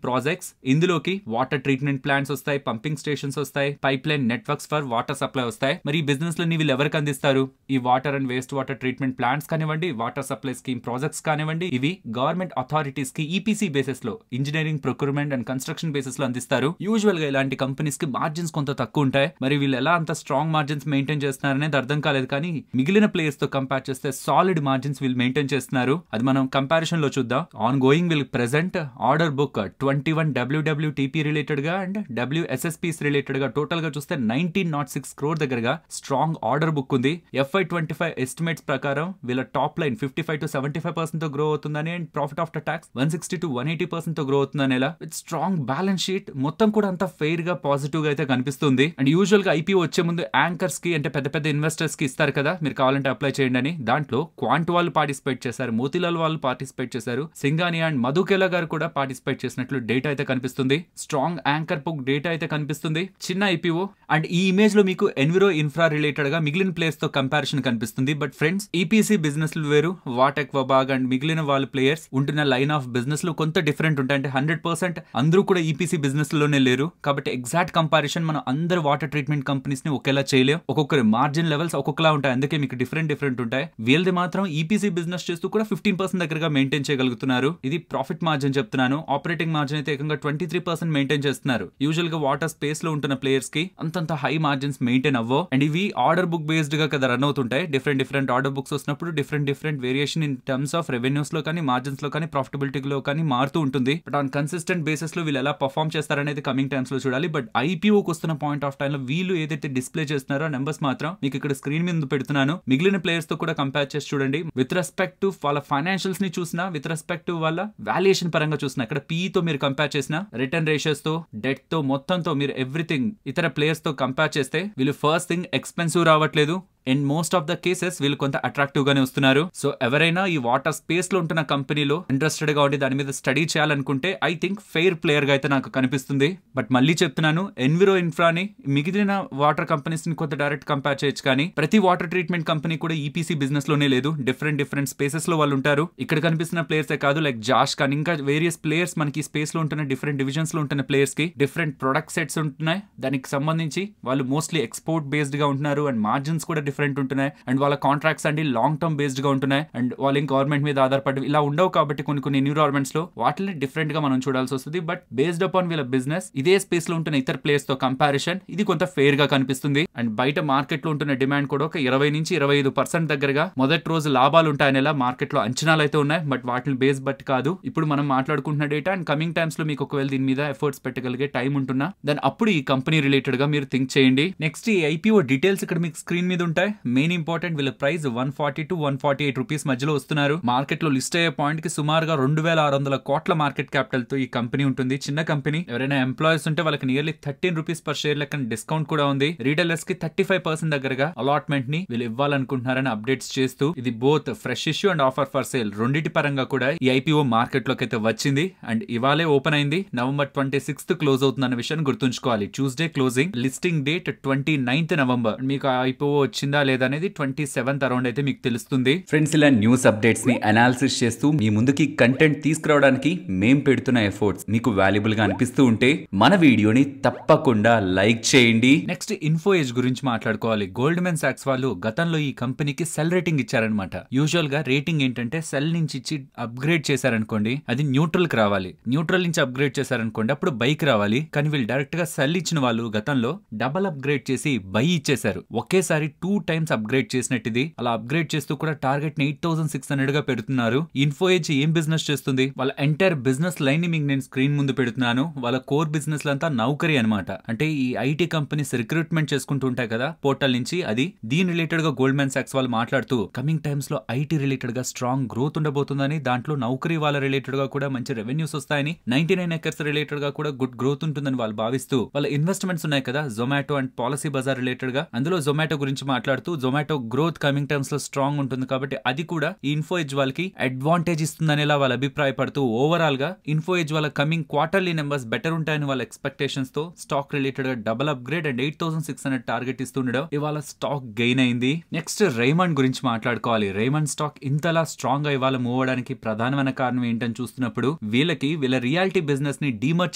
ప్రాజెక్ట్స్. ఇందులోకి వాటర్ ట్రీట్మెంట్ ప్లాంట్స్ వస్తాయి, పంపింగ్ స్టేషన్స్ వస్తాయి, pipe line networks for water supply వస్తాయి. మరి ఈ బిజినెస్ లో వీళ్ళు ఎవరికి అందిస్తారు? ఈ water and waste water treatment plants కానివ్వండి, వాటర్ సప్లై స్కీమ్ ప్రాజెక్ట్స్ కానివ్వండి, ఇవి గవర్నమెంట్ అథారిటీస్ కి ఈపీసీ బేసిస్ లో, engineering procurement and construction basis లో అందిస్తారు. యూజువల్ గా ఇలాంటి కంపెనీస్ కి మార్జిన్స్ కొంత తక్కువ ఉంటాయి. మరి వీళ్ళు ఎలా అంత స్ట్రాంగ్ మార్జిన్స్ మెయింటైన్ చేస్తున్నారనేది అర్థం కాలేదు. కానీ మిగిలిన ప్లేయర్స్ తో కంపేర్ చేస్తే సాలిడ్ మార్జిన్స్ వీళ్ళు మెయింటైన్ చేస్తున్నారు. అది మనం కంపారిజన్ లో చూద్దాం. ఆన్ గోయింగ్ వీళ్ళు ప్రెసెంట్ ఆర్డర్ బుక్ 21 డబ్ల్యూడబ్ల్యూటీపీ రిలేటెడ్ గా అండ్ డబ్ల్యూఎస్ఎస్పీస్ రిలేటెడ్ గా టోటల్ గా చూస్తే 1906 crore దగ్గరగా స్ట్రాంగ్ ఆర్డర్ బుక్ ఉంది. FY25 ఎస్టిమేట్స్ ప్రకారం వీళ్ళ టాప్ లైన్ 55 to 75% తో గ్రో అవుతుందని, and profit after tax 160 to 180% తో గ్రో అవుతుందని. ఇలా విత్ స్ట్రాంగ్ బ్యాలెన్స్ షీట్ మొత్తం కూడా అంత ఫెయిర్ గా పాజిటివ్ గా అయితే కనిపిస్తుంది. అండ్ యూజువల్ గా ఐపీఓ వచ్చే ముందు యాంకర్స్ కి అంటే పెద్ద పెద్ద ఇన్వెస్టర్స్ కి ఇస్తారు కదా, మీరు కావాలంటే అప్లై చేయండి అని. దాంట్లో క్వాంట్ వాళ్ళు పార్టిసిపేట్ చేశారు, మోతిలాల్ వాళ్ళు పార్టిసిపేట్ చేశారు, సింఘానియా అండ్ మధుకేలా గారు కూడా పార్టిసిపేట్ చేసినట్లు డేటా అయితే కనిపిస్తుంది. స్ట్రాంగ్ యాంకర్ బుక్ డేటా అయితే కనిపిస్తుంది. చిన్న ఐపీఓ. అండ్ ఈ ఇమేజ్ లో మీకు ఎన్విరో ఇన్ఫ్రా రిలేటెడ్ గా మిగిలిన ప్లేయర్స్ తో కంపారిజన్ కనిపిస్తుంది. బట్ ఫ్రెండ్స్, ఈపీసీ బిజినెస్ వేరు, వాటెక్ వబాగ్ అండ్ మిగిలిన వాళ్ళ ప్లేయర్స్ ఉంటున్న లైన్ ఆఫ్ బిజినెస్ లో కొంత డిఫరెంట్ ఉంటాయి. అంటే 100% అందరూ కూడా ఈపీసీ బిజినెస్ లోనే లేరు కాబట్టి ఎగ్జాక్ట్ కంపారిజన్ మనం అందరు వాటర్ ట్రీట్మెంట్ కంపెనీస్ ని ఒకేలా చేయలేం. ఒక్కొక్కరి మార్జిన్ లెవెల్స్ ఒక్కొక్కలా ఉంటాయి, అందుకే మీకు డిఫరెంట్ ఉంటాయి. వీళ్ళది మాత్రం ఈపీసీ బిజినెస్ చేస్తూ కూడా 15% దగ్గరగా మెయింటైన్ చేయగలుగుతున్నారు. ఇది ప్రాఫిట్ మార్జిన్ చెప్తున్నాను. ఆపరేటింగ్ మార్జిన్ అయితే ఏకంగా 23% మెయింటైన్ చేస్తున్నారు. యూజువల్ గా వాటర్ స్పేస్ లో ఉంటున్న ప్లేయర్స్ కి అంతంత హై మార్జిన్స్ మెయింటైన్ అవ్వవు. అండ్ ఇవి ఆర్డర్ బుక్ బేస్డ్ గా కదా రన్ అవుతుంటాయి. డిఫరెంట్ ఆర్డర్ బుక్స్ వస్తున్నప్పుడు different variation in terms of revenues లో కానీ, మార్జిన్స్ లో కానీ, ప్రాఫిటబిలిటీ లో కానీ మారుతూ ఉంటుంది. బట్ ఆన్ కన్సిస్టెంట్ బేసిస్ లో వీళ్ళు ఎలా పర్ఫార్మ్ చేస్తారనేది కమింగ్ టైమ్స్ లో చూడాలి. బట్ ఐపీఓకి వస్తున్న పాయింట్ ఆఫ్ టైం లో వీళ్ళు ఏదైతే డిస్ప్లే చేస్తున్నారో నెంబర్స్ మాత్రం మీకు ఇక్కడ స్క్రీన్ మీద పెడుతున్నాను. మిగిలిన ప్లేయర్స్ తో కూడా కంపేర్ చేసి చూడండి. విత్ రెస్పెక్ట్ టు వాళ్ళ ఫైనాన్షియల్స్ ని చూసినా, విత్ రెస్పెక్ట్ టు వాళ్ళ వాల్యుయేషన్ పరంగా చూసినా, ఇక్కడ పీఈ తో మీరు కంపేర్ చేసిన, రిటర్న్ రేషియోస్ తో, డెట్ తో, మొత్తంతో మీరు ఎవ్రీథింగ్ ఇతర ప్లేయర్స్ తో కంపేర్ చేస్తే వీళ్ళు ఫస్ట్ థింగ్ ఎక్స్పెన్సివ్ రావట్లేదు. In most of the cases వీళ్ళు కొంత అట్రాక్టివ్ గానే వస్తున్నారు. సో ఎవరైనా ఈ వాటర్ స్పేస్ లో ఉంటున్న కంపెనీలో ఇంట్రెస్టెడ్ గా ఉండి దాని మీద స్టడీ చేయాలనుకుంటే ఐ థింక్ ఫెయిర్ ప్లేయర్ గా అయితే నాకు కనిపిస్తుంది. బట్ మళ్ళీ చెప్తున్నాను, ఎన్విరో ఇన్ఫ్రాని మిగిలిన వాటర్ కంపెనీస్ ని కొంత డైరెక్ట్ కంపేర్ చేయొచ్చు, కానీ ప్రతి వాటర్ ట్రీట్మెంట్ కంపెనీ కూడా ఈపీసీ బిజినెస్ లోనే లేదు. డిఫరెంట్ స్పేసెస్ లో వాళ్ళు ఉంటారు. ఇక్కడ కనిపిస్తున్న ప్లేయర్సే కాదు, లైక్ జాష్ కానీ ఇంకా వేరియస్ ప్లేయర్స్ మనకి స్పేస్ లో ఉంటున్న డిఫరెంట్ డివిజన్స్ లో ఉంటున్న ప్లేయర్స్ కి డిఫరెంట్ ప్రొడక్ట్ సెట్స్ ఉంటున్నాయి. దానికి సంబంధించి వాళ్ళు మోస్ట్లీ ఎక్స్పోర్ట్ బేస్డ్ గా ఉంటున్నారు. అండ్ మార్జిన్స్ కూడా డిఫరెంట్ ఉంటున్నాయి. అండ్ వాళ్ళ కాంట్రాక్ట్స్ అండి లాంగ్ టర్మ్ బేస్డ్ గా ఉంటున్నాయి. అండ్ వాళ్ళు గవర్నమెంట్ మీద ఆధారపడి ఇలా ఉండవు కాబట్టి కొన్ని ఎన్విరాన్మెంట్స్ లో వాటిని డిఫరెంట్ గా మనం చూడాల్సి వస్తుంది. బట్ బేస్డ్ అపాన్ వీళ్ళ బిజినెస్ ఇదే స్పేస్ లో ఉంటున్న ఇతర ప్లేయర్స్ తో కంపారిజన్ ఇది కొంత ఫెయిర్ గా కనిపిస్తుంది. అండ్ బయట మార్కెట్ లో ఉంటున్న డిమాండ్ కూడా ఒక 20 నుంచి 25% దగ్గరగా మొదటి రోజు లాభాలు ఉంటాయనేలా మార్కెట్ లో అంచనాలు అయితే ఉన్నాయి. బట్ వాటిని బేస్ బట్టి కాదు ఇప్పుడు మనం మాట్లాడుకుంటున్న డేటా. అండ్ కమింగ్ టైమ్స్ లో మీకు ఒకవేళ దీని మీద ఎఫర్ట్స్ పెట్టగలిగే టైం ఉంటున్నా దాని అప్పుడు ఈ కంపెనీ రిలేటెడ్ గా మీరు థింక్ చేయండి. నెక్స్ట్ ఈ ఐపీఓ డీటెయిల్స్ ఇక్కడ మీకు స్క్రీన్ మీద ఉంటాయి. ఉంటాయి. మెయిన్ ఇంపార్టెంట్ వీళ్ళ ప్రైస్ 140 to 148 రూపీస్ మధ్యలో వస్తున్నారు. మార్కెట్ లో లిస్ట్ అయ్యే పాయింట్ కి సుమారుగా 2600 కోట్ల మార్కెట్ క్యాపిటల్ తో ఈ కంపెనీ ఉంటుంది. చిన్న కంపెనీ. ఎవరైనా ఎంప్లాయీస్ ఉంటే వాళ్ళకి నియర్లీ 13 రూపీస్ పర్ షేర్ లెక్కన డిస్కౌంట్ కూడా ఉంది. రీటైలర్స్ కి 35% దగ్గరగా అలాట్మెంట్ ని వీళ్ళు ఇవ్వాలనుకుంటున్నారని అప్డేట్స్ చేస్తూ ఇది both fresh issue and offer for sale రెండింటి పరంగా కూడా ఈ ఐపీఓ మార్కెట్ లోకి అయితే వచ్చింది. అండ్ ఇవాళే ఓపెన్ అయింది. November 26th క్లోజ్ అవుతుందన్న విషయాన్ని గుర్తుంచుకోవాలి. Tuesday closing, listing date 29th November. మీకు ఐపీఓ వచ్చిందా లేదా అనేది 27th అరౌండ్ అయితే మీకు తెలుస్తుంది. ఫ్రెండ్స్, ఇలా న్యూస్ అప్డేట్స్ ని అనాలిసిస్ చేస్తూ మీ ముందుకి కంటెంట్ తీసుకురావడానికి మేం పెడుతున్న ఎఫర్ట్స్ మీకు వాల్యుబుల్ గా అనిపిస్తూ ఉంటే మన వీడియోని తప్పకుండా లైక్ చేయండి. నెక్స్ట్ ఇన్ఫో ఎడ్జ్ గురించి మాట్లాడుకోవాలి. గోల్డ్మెన్ సాక్స్ వాళ్ళు గతంలో ఈ కంపెనీకి సెల్ రేటింగ్ ఇచ్చారనమాట. యూజువల్ గా రేటింగ్ ఏంటంటే సెల్ నుంచి ఇచ్చి అప్గ్రేడ్ చేశారనుకోండి అది న్యూట్రల్ కి రావాలి. న్యూట్రల్ నుంచి అప్గ్రేడ్ చేశారనుకోండి అప్పుడు బైక్ రావాలి. కానీ వీళ్ళు డైరెక్ట్ గా సెల్ ఇచ్చిన వాళ్ళు గతంలో డబల్ అప్గ్రేడ్ చేసి బై ఇచ్చేశారు. ఒకేసారి 2 times అప్గ్రేడ్ చేసినట్టు. అలా అప్గ్రేడ్ చేస్తూ కూడా టార్గెట్ ని 8600 గా పెడుతున్నారు. ఇన్ఫో ఎడ్జ్ ఏం బిజినెస్ చేస్తుంది? వాళ్ళ ఎంటైర్ బిజినెస్ లైన్ ని మీకు నేను స్క్రీన్ ముందు పెడుతున్నాను. వాళ్ళ కోర్ బిజినెస్ అంతా నౌకరీ అనమాట. అంటే ఈ ఐటీ కంపెనీస్ రిక్రూట్మెంట్ చేసుకుంటూ ఉంటాయి కదా పోర్టల్ నుంచి, అది దీని రిలేటెడ్ గా గోల్డ్మెన్ సాక్స్ వాళ్ళు మాట్లాడుతూ కమింగ్ టైమ్స్ లో ఐటీ రిలేటెడ్ గా స్ట్రాంగ్ గ్రోత్ ఉండబోతుందని, దాంట్లో నౌకరీ వాళ్ళ రిలేటెడ్ గా కూడా మంచి రెవెన్యూస్ వస్తాయని, 99acres రిలేటెడ్ గా కూడా గుడ్ గ్రోత్ ఉంటుందని వాళ్ళు భావిస్తూ వాళ్ళ ఇన్వెస్ట్మెంట్స్ ఉన్నాయి కదా Zomato and Policy Bazaar related గా, అందులో జొమాటో గురించి మాట్లాడుతూ జొమాటో గ్రోత్ కమింగ్ టైమ్స్ లో స్ట్రాంగ్ ఉంటుంది కాబట్టి అది కూడా ఇన్ఫో ఎడ్జ్ వాళ్ళకి అడ్వాంటేజ్ ఇస్తుందనేలా వాళ్ళు అభిప్రాయపడుతూ ఓవరాల్ గా ఇన్ఫో ఎడ్జ్ వాళ్ళ కమింగ్ క్వార్టర్లీ నెంబర్స్ బెటర్ ఉంటాయని వాళ్ళ ఎక్స్పెక్టేషన్స్ తో స్టాక్ రిలేటెడ్ గా డబుల్ అప్గ్రేడ్ అండ్ 8600 టార్గెట్ ఇస్తుండడం ఇవాళ స్టాక్ గెయిన్ అయింది. నెక్స్ట్ రైమండ్ గురించి మాట్లాడుకోవాలి. రైమండ్ స్టాక్ ఇంతలా స్ట్రాంగ్ గా ఇవాళ మూవ్ అవడానికి ప్రధానమైన కారణం ఏంటని చూస్తున్నప్పుడు వీళ్ళ రియాలిటీ బిజినెస్ ని డీమర్జ్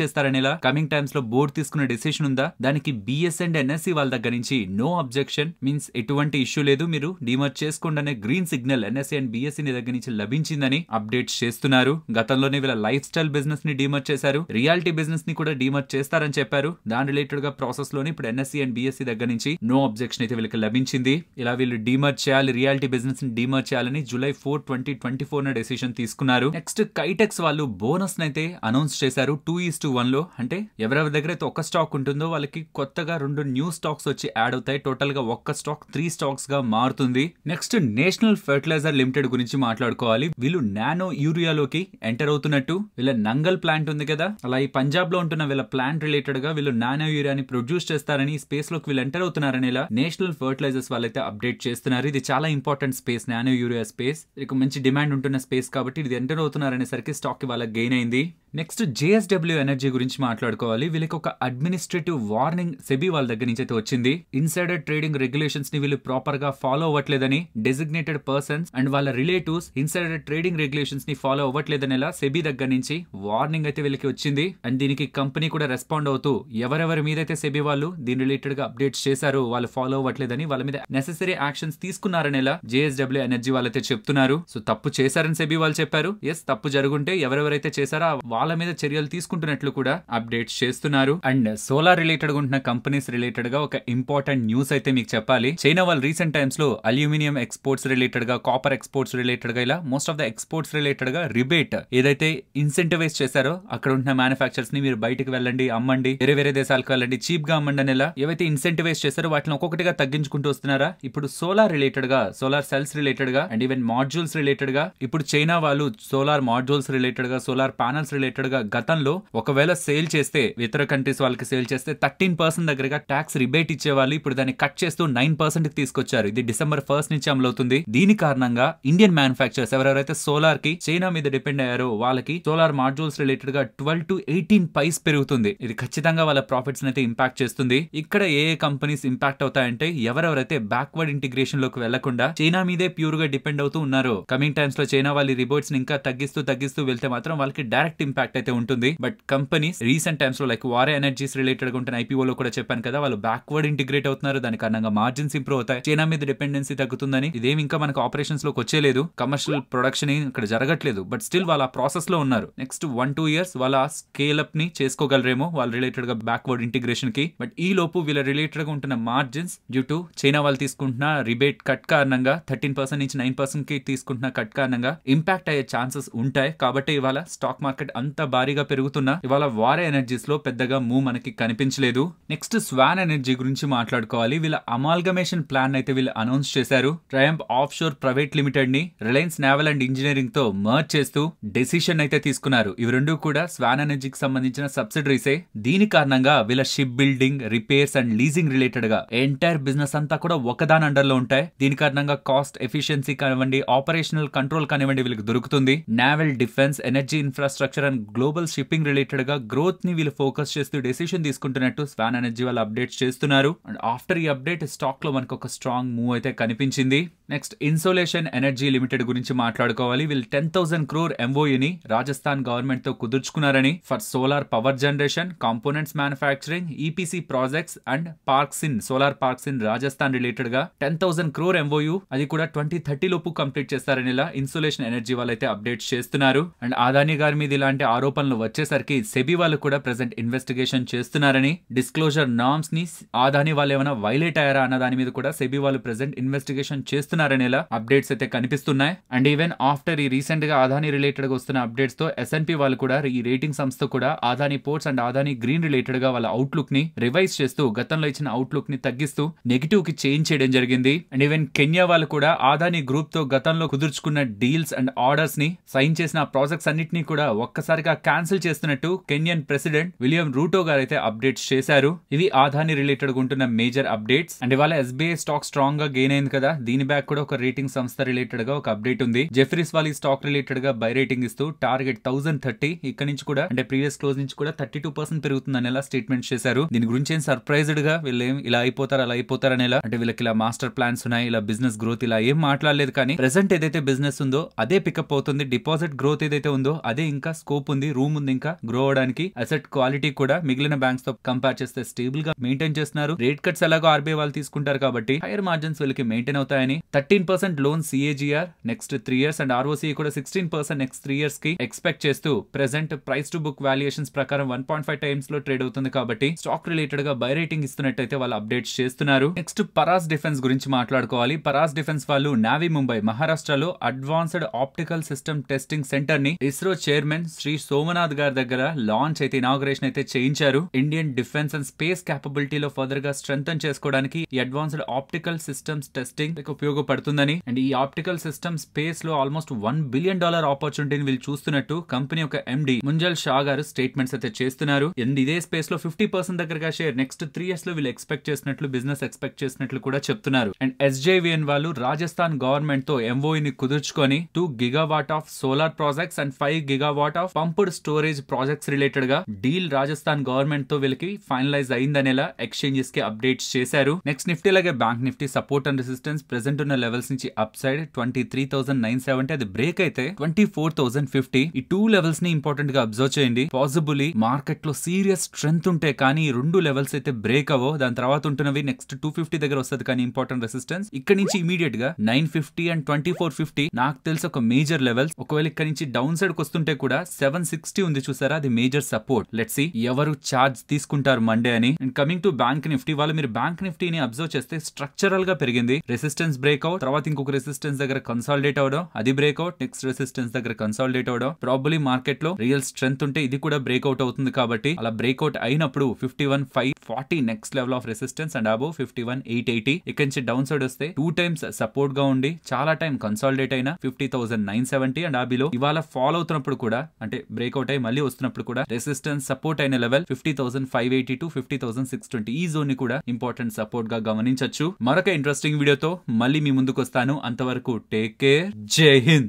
చేస్తారనేలా కమింగ్ టైమ్స్ లో బోర్డు తీసుకున్న డెసిషన్ ఉందా, దానికి బిఎస్ అండ్ ఎన్ఎస్సి వాళ్ళ దగ్గర నుంచి నో అబ్జెక్షన్, మీన్స్ ఎటువంటి ఇష్యూ లేదు, మీరు డీమర్జ్ చేసుకోండి అనే green signal NSE and BSE దగ్గర నుంచి లభించిందని అప్డేట్స్ చేస్తున్నారు. గతంలోనే వీళ్ళ లైఫ్ స్టైల్ బిజినెస్ ని డీమర్జ్ చేశారు. రియాలిటీ బిజినెస్ ని కూడా డీమర్జ్ చేస్తారని చెప్పారు. దాని రిలేటెడ్ గా ప్రాసెస్ లోనే ఇప్పుడు ఎన్ఎస్సి అండ్ బిఎస్సి దగ్గర నుంచి నో అబ్జెక్షన్ అయితే వీళ్ళకి లభించింది. ఇలా వీళ్ళు డీమర్జ్ చేయాలి, రియాలిటీ బిజినెస్ ని డీమర్జ్ చేయాలని July 4, 2024 డెసిషన్ తీసుకున్నారు. నెక్స్ట్ కైటెక్స్ వాళ్ళు బోనస్ అయితే అనౌన్స్ చేశారు 2:1 లో. అంటే ఎవరెవరి దగ్గర అయితే ఒక స్టాక్ ఉంటుందో వాళ్ళకి కొత్తగా 2 న్యూ స్టాక్స్ వచ్చి యాడ్ అవుతాయి. టోటల్ గా ఒక్క స్టాక్ 3 స్టాక్స్ గా మారుతుంది. నెక్స్ట్ నేషనల్ ఫెర్టిలైజర్ లిమిటెడ్ గురించి మాట్లాడుకోవాలి. వీళ్ళు నానో యూరియాలోకి ఎంటర్ అవుతున్నట్టు, వీళ్ళ నంగల్ ప్లాంట్ ఉంది కదా, అలా ఈ పంజాబ్ లో ఉంటున్న వీళ్ళ ప్లాంట్ రిలేటెడ్ గా వీళ్ళు నానో యూరియాని ప్రొడ్యూస్ చేస్తారని, స్పేస్ లోకి వీళ్ళు ఎంటర్ అవుతున్నారని ఇలా నేషనల్ ఫెర్టిలైజర్స్ వాళ్ళైతే అప్డేట్ చేస్తున్నారు. ఇది చాలా important space, nano urea space. ఇది మంచి డిమాండ్ ఉంటున్న స్పేస్ కాబట్టి ఇది ఎంటర్ అవుతున్నారనేసరికి స్టాక్ వాళ్ళ గెయిన్ అయింది. నెక్స్ట్ జేఎస్డబ్ల్యూ ఎనర్జీ గురించి మాట్లాడుకోవాలి. వీళ్ళకి ఒక అడ్మినిస్ట్రేటివ్ వార్నింగ్ సెబీ వాళ్ళ దగ్గర నుంచి అయితే వచ్చింది. ఇన్సైడర్ ట్రేడింగ్ రెగ్యులేషన్స్ ని వీళ్ళు ప్రాపర్ గా ఫాలో అవ్వట్లేదని, డెసిగ్నేటెడ్ పర్సన్స్ అండ్ వాళ్ళ రిలేటివ్స్ ఇన్సైడర్ ట్రేడింగ్ రెగ్యులేషన్స్ ని ఫాలో అవ్వట్లేదని సెబీ దగ్గర నుంచి వార్నింగ్ అయితే వీళ్ళకి వచ్చింది. అండ్ దీనికి కంపెనీ కూడా రెస్పాండ్ అవుతూ ఎవరెవరి మీద అయితే సెబీ వాళ్ళు దీని రిలేటెడ్ గా అప్డేట్స్ చేశారు వాళ్ళు ఫాలో అవ్వట్లేదని, వాళ్ళ మీద నెసెసరీ యాక్షన్స్ తీసుకున్నారనేలా జేఎస్డబ్ల్యూ ఎనర్జీ వాళ్ళైతే చెప్తున్నారు. సో తప్పు చేశారని సెబీ వాళ్ళు చెప్పారు. ఎస్, తప్పు జరుగుంటే ఎవరెవరైతే చేశారో వాళ్ళ మీద చర్యలు తీసుకుంటున్నట్లు కూడా అప్డేట్స్ చేస్తున్నారు. అండ్ సోలార్ రిలేటెడ్ గా ఉంటున్న కంపెనీస్ రిలేటెడ్ గా ఒక ఇంపార్టెంట్ న్యూస్ అయితే మీకు చెప్పాలి. చైనా వాళ్ళు రీసెంట్ టైమ్స్ లో అల్యూమినియం ఎక్స్పోర్ట్స్ రిలేటెడ్ గా, కాపర్ ఎక్స్పోర్ట్స్ రిలేటెడ్ గా ఇలా most of the exports related గా రిబేట్ ఏదైతే ఇన్సెంటివైజ్ చేశారో అక్కడ ఉంటున్న మ్యానుఫాక్చర్స్ ని మీరు బయటకు వెళ్ళండి, అమ్మండి, వేరే దేశాలకు వెళ్ళండి, చీప్ గా అమ్మండి అనేలా ఏవైతే ఇన్సెంటివైజ్ చేశారో వాటిని ఒక్కొక్కటిగా తగ్గించుకుంటూ వస్తున్నారా. ఇప్పుడు సోలార్ రిలేటెడ్ గా, సోలార్ సెల్స్ రిలేటెడ్ గా అండ్ ఈవెన్ మాడ్యూల్స్ రిలేటెడ్ గా ఇప్పుడు చైనా వాళ్ళు సోలార్ మాడ్యూల్స్ రిలేటెడ్ గా, సోలార్ ప్యానల్స్ రిలేటెడ్ గా గతంలో ఒకవేళ సేల్ చేస్తే ఇతర కంట్రీస్ వాళ్ళకి సేల్ చేస్తే 13% దగ్గరగా ట్యాక్స్ రిబేట్ ఇచ్చేవాళ్ళు. ఇప్పుడు దాన్ని కట్ చేస్తూ 9% కి తీసుకొచ్చారు. ఇది December 1st నుంచి అమలవుతుంది. దీని కారణంగా ఇండియన్ మ్యానుఫాక్చరర్స్ ఎవరెవరైతే సోలార్ కి చైనా మీద డిపెండ్ అయ్యారో వాళ్ళకి సోలార్ మాడ్యూల్స్ రిలేటెడ్ గా 12 to 18 పైస్ పెరుగుతుంది. ఇది ఖచ్చితంగా వాళ్ళ ప్రాఫిట్స్ అయితే ఇంపాక్ట్ చేస్తుంది. ఇక్కడ ఏ కంపెనీస్ ఇంపాక్ట్ అవుతాయంటే ఎవరెవరైతే బ్యాక్వర్డ్ ఇంటిగ్రేషన్ లోకి వెళ్లకుండా చైనా మీదే ప్యూర్ గా డిపెండ్ అవుతూ ఉన్నారో, కమింగ్ టైమ్స్ లో చైనా వాళ్ళ రిబోట్స్ ని ఇంకా తగ్గిస్తూ వెళ్తే మాత్రం వాళ్ళకి డైరెక్ట్ ఇంపాక్ట్ అయితే ఉంటుంది. బట్ కంపెనీస్ రీసెంట్ టైమ్స్ లో లైక్ వారే ఎనర్జీస్ రిలేటెడ్ గా ఉంటున్న ఐపీఓ లో కూడా చెప్పాను కదా, వాళ్ళు బ్యాక్వర్డ్ ఇంటిగ్రేట్ అవుతున్నారు. దాని కారణంగా మార్జిన్స్ ఇంప్రూవ్ అవుతాయి, చైనా మీద డిపెండెన్సీ తగ్గుతుందని. ఇదేమి ఇంకా మనకు ఆపరేషన్స్ లోకి వచ్చేలేదు, కమర్షియల్ ప్రొడక్షన్ ఇక్కడ జరగట్లేదు. బట్ స్టిల్ వాళ్ళ ప్రాసెస్ లో ఉన్నారు. నెక్స్ట్ 1-2 years వాళ్ళ స్కేల్ అప్ ని చేసుకోగలరేమో వాళ్ళ రిలేటెడ్ గా బ్యాక్వర్డ్ ఇంటిగ్రేషన్ కి. బట్ ఈ లోపు వీళ్ళ రిలేటెడ్ గా ఉంటున్న మార్జిన్స్ డ్యూ టు చైనా వాళ్ళు తీసుకుంటున్న రిబేట్ కట్ కారణంగా 13% నుంచి 9% కి తీసుకుంటున్న కట్ కారణంగా ఇంపాక్ట్ అయ్యే ఛాన్సెస్ ఉంటాయి. కాబట్టి ఇవాళ స్టాక్ మార్కెట్ అంత భారీగా పెరుగుతున్నా ఇవాళ వారే ఎనర్జీస్ లో పెద్దగా మూవ్ మనకి కనిపించలేదు. నెక్స్ట్ స్వాన్ ఎనర్జీ గురించి మాట్లాడుకోవాలి. వీళ్ళ అమాల్గమేషన్ ప్లాన్ అయితే వీళ్ళు అనౌన్స్ చేశారు. Triumph of sure private limited ని రిలయన్స్ నేవల్ అండ్ ఇంజనీరింగ్ తో మర్జ్ చేస్తూ డెసిషన్ అయితే తీసుకున్నారు. ఇవి రెండు కూడా స్వాన్ ఎనర్జీకి సంబంధించిన సబ్సిడరీసే. దీని కారణంగా వీళ్ళ ship building, repairs and leasing related గా ఎంటైర్ బిజినెస్ అంతా కూడా ఒకదాని అండర్ లో ఉంటాయి. దీని కారణంగా కాస్ట్ ఎఫిషియన్సీ కానివ్వండి, ఆపరేషనల్ కంట్రోల్ కానివ్వండి వీళ్ళకి దొరుకుతుంది. Naval, defence, energy infrastructure and global shipping related గా గ్రోత్ ని వీళ్ళు ఫోకస్ చేస్తూ డెసిషన్ తీసుకుంటున్నట్టు స్వాన్ ఎనర్జీ వాళ్ళు అప్డేట్స్ చేస్తున్నారు. అండ్ ఆఫ్టర్ ఈ అప్డేట్ స్టాక్ లో మనకు ఒక స్ట్రాంగ్ మూవ్ అయితే కనిపించింది. నెక్స్ట్ ఇన్సోలేషన్ ఎనర్జీ లిమిటెడ్ గురించి మాట్లాడుకోవాలి. వీళ్ళు 10,000 crore MOUని రాజస్థాన్ గవర్నమెంట్ తో కుదుర్చుకున్నారని for solar power generation, components manufacturing, EPC projects and parks in solar parks in Rajasthan related గా 10,000 crore MOU అది కూడా 2030 లోపు కంప్లీట్ చేస్తారని ఇలా ఇన్సోలేషన్ ఎనర్జీ వాళ్ళైతే అప్డేట్స్ చేస్తున్నారు. అండ్ అదానీ గారి మీద ఇలాంటి ఆరోపణలు వచ్చేసరికి సెబీ వాళ్ళు కూడా ప్రెసెంట్ ఇన్వెస్టిగేషన్ చేస్తున్నారని, డిస్క్లోజర్ నార్మ్స్ ని అదానీ వాళ్ళు ఏమైనా వైలేట్ అయ్యారా అన్న దాని మీద కూడా సెబీ వాళ్ళు ప్రెసెంట్ ఇన్వెస్టిగేషన్ చేస్తున్నారని ఇలా అప్డేట్స్ అయితే కనిపిస్తున్నాయి. అండ్ ఈవెన్ ఆఫ్టర్ ఈ రీసెంట్ గా అదానీ రిలేటెడ్ గా వస్తున్న అప్డేట్స్ తో S&P వాళ్ళు కూడా ఈ రేటింగ్ సంస్థ కూడా Adani ports and Adani green related గా వాళ్ళ అవుట్లుక్ ని రివైజ్ చేస్తూ గతంలో ఇచ్చిన అవుట్లుక్ ని తగ్గిస్తూ నెగిటివ్ కి చేంజ్ చేయడం జరిగింది. అండ్ ఈవెన్ కెన్యా వాళ్ళు కూడా అదానీ గ్రూప్ తో గతంలో కుదుర్చుకున్న డీల్స్ అండ్ ఆర్డర్స్ ని సైన్ చేసిన ప్రాజెక్ట్స్ అన్నిటినీ కూడా ఒక్కసారిగా క్యాన్సిల్ చేస్తున్నట్టు కెన్యన్ ప్రెసిడెంట్ విలియం రూటో గారు అయితే అప్డేట్స్ చేశారు. ఇవి అదానీ రిలేటెడ్ గా ఉంటున్న మేజర్ అప్డేట్స్. అండ్ ఇవాళ SBI స్టాక్ స్ట్రాంగ్ గా గెయిన్ అయింది కదా, దీని బ్యాక్ కూడా ఒక రేటింగ్ సంస్థ రిలేటెడ్ గా ఒక అప్డేట్ ఉంది. జెఫ్రీస్ వాళ్ళ స్టాక్ రిలేటెడ్ గా బై రేటింగ్ ఇస్తూ టార్గెట్ 1030 ఇక్కడ నుంచి కూడా అంటే ప్రీవియస్ క్లోజ్ నుంచి కూడా 32% పెరుగుతుందని ఎలా స్టేట్మెంట్ చేశారు. దీని గురించి ఏం సర్ప్రైజ్డ్ గా వీళ్ళు ఇలా అయిపోతారు అలా అయిపోతారు అనేలా, అంటే వీళ్ళకి ఇలా మాస్టర్ ప్లాన్స్ ఉన్నాయి, ఇలా బిజినెస్ గ్రోత్ ఇలా ఏం మాట్లాడలేదు. కానీ ప్రెసెంట్ ఏదైతే బిజినెస్ ఉందో అదే పికప్ అవుతుంది. డిపాజిట్ గ్రోత్ ఏదైతే ఉందో అదే ఇంకా స్కోప్ ఉంది, రూమ్ ఉంది ఇంకా గ్రో అవడానికి. అసెట్ క్వాలిటీ కూడా మిగిలిన బ్యాంక్స్ తో కంపేర్ చేస్తే స్టేబుల్ గా మెయింటైన్ చేస్తున్నారు. రేట్ కట్స్ ఎలాగో RBI వాళ్ళు తీసుకుంటారు కాబట్టి హైయర్ మార్జిన్స్ వీళ్ళకి మెయింటైన్ అవుతాయని 13% loan CAGR next 3 years and ROCE కూడా 16% నెక్స్ట్ 3 years కి ఎక్స్పెక్ట్ చేస్తూ present price to book valuations ప్రకారం 1.5 times లో ట్రేడ్ అవుతుంది. కాబట్టి స్టాక్ రిలేటెడ్ గా బై రేటింగ్ ఇస్తున్నట్టయితే వాళ్ళు అప్డేట్స్ చేస్తున్నారు. నెక్స్ట్ పరాస్ డిఫెన్స్ గురించి మాట్లాడుకోవాలి. పరాస్ డిఫెన్స్ వాళ్ళు నావీ ముంబై మహారాష్ట్రలో advanced optical system testing centre ని ఇస్రో చైర్మన్ శ్రీ సోమనాథ్ గారి దగ్గర లాంచ్ అయితే ఇనాగరేషన్ అయితే చేయించారు. ఇండియన్ డిఫెన్స్ అండ్ స్పేస్ క్యాపబిలిటీలో ఫర్దర్ గా స్ట్రెంథన్ చేసుకోవడానికి ఈ అడ్వాన్స్డ్ ఆప్టికల్ సిస్టమ్స్ టెస్టింగ్ ఉపయోగపడుతుందని, అండ్ ఈ ఆప్టికల్ సిస్టమ్ స్పేస్ లో ఆల్మోస్ట్ $1 billion ఆపర్చునిటీని వీళ్ళు చూస్తున్నట్టు కంపెనీ యొక్క MD ముంజల్ షా గారు స్టేట్మెంట్స్ అయితే చేస్తున్నారు. అండ్ ఇదే స్పేస్ లో 50% దగ్గరగా షేర్ నెక్స్ట్ 3 years లో వీళ్ళు ఎక్స్పెక్ట్ చేసినట్లు బిజినెస్ ఎక్స్పెక్ట్ చేసినట్లు కూడా చెప్తున్నారు. అండ్ SJVN వాళ్ళు రాజస్థాన్ గవర్నమెంట్ తో MOU ని కుదుర్చుకొని 2 GW of solar projects and 5 GW of pumped storage projects related గా డీల్ రాజస్థాన్ గవర్నమెంట్ తో వీళ్ళకి ఫైనలైజ్ అయిందనేలా ఎక్స్చేంజెస్ కి అప్డేట్స్ చేశారు. నెక్స్ట్ నిఫ్టీ అలాగే bank Nifty support and resistance present ఉన్న లెవెల్స్ నుంచి అప్ సైడ్ 23,970 అది బ్రేక్ అయితే 24,050 ఈ 2 లెవెల్స్ ని ఇంపార్టెంట్ గా అబ్జర్వ్ చేయండి. పాసిబుల్లీ మార్కెట్ లో సీరియస్ స్ట్రెంత్ ఉంటే కానీ ఈ 2 లెవెల్స్ అయితే బ్రేక్ అవో, దాని తర్వాత ఉంటున్నవి నెక్స్ట్ 250 దగ్గర వస్తుంది. కానీ ఇంపార్టెంట్ రెసిస్టెన్స్ ఇక్కడ నుంచి ఇమీడియట్ గా 950 అండ్ 2450 నాకు తెలిసి ఒక మేజర్ లెవెల్స్. ఒకవేళ ఇక్కడ నుంచి డౌన్ సైడ్ వస్తుంటే కూడా 760 ఉంది చూసారా, అది మేజర్ సపోర్ట్. లెట్స్ సీ ఎవరు చార్జ్ తీసుకుంటారు మండే అని. And coming to bank Nifty వాళ్ళు మీరు బ్యాంక్ నిఫ్టీని అబ్జర్వ్ చేస్తే స్ట్రక్చరల్ గా పెరిగింది. రెసిస్టెన్స్ బ్రేక్అవుట్, తర్వాత ఇంకొక రెసిస్టెన్స్ దగ్గర కన్సాలిడేట్ అవడం, అది బ్రేక్అవుట్, నెక్స్ట్ రెసిస్టెన్స్ దగ్గర కన్సాలిడేట్ అవడం. ప్రాబబ్లీ మార్కెట్ లో రియల్ స్ట్రెంత్ ఉంటే ఇది కూడా బ్రేక్అవుట్ అవుతుంది. కాబట్టి అలా బ్రేక్అవుట్ అయినప్పుడు 51,540 next level of resistance and above 51,880 ఇక్కడ నుంచి డౌన్ సైడ్ వస్తే 2 times సపోర్ట్ గా ఉండి చాలా టైం కన్సాలిడేట్ అయిన 50,970 అండ్ అబిలో ఇవాళ ఫాలో అవుతున్నప్పుడు కూడా అంటే బ్రేక్అవుట్ అయి మళ్ళీ వస్తున్నప్పుడు కూడా రెసిస్టెన్స్ సపోర్ట్ అయిన లెవెల్ 50,580 to 50,620 ఈ జోన్ ని కూడా ఇంపార్టెంట్ సపోర్ట్ గా గమనించొచ్చు. మరొక ఇంట్రెస్టింగ్ వీడియోతో మళ్ళీ మీ ముందుకు వస్తాను. అంతవరకు టేక్ కేర్, జై హింద్.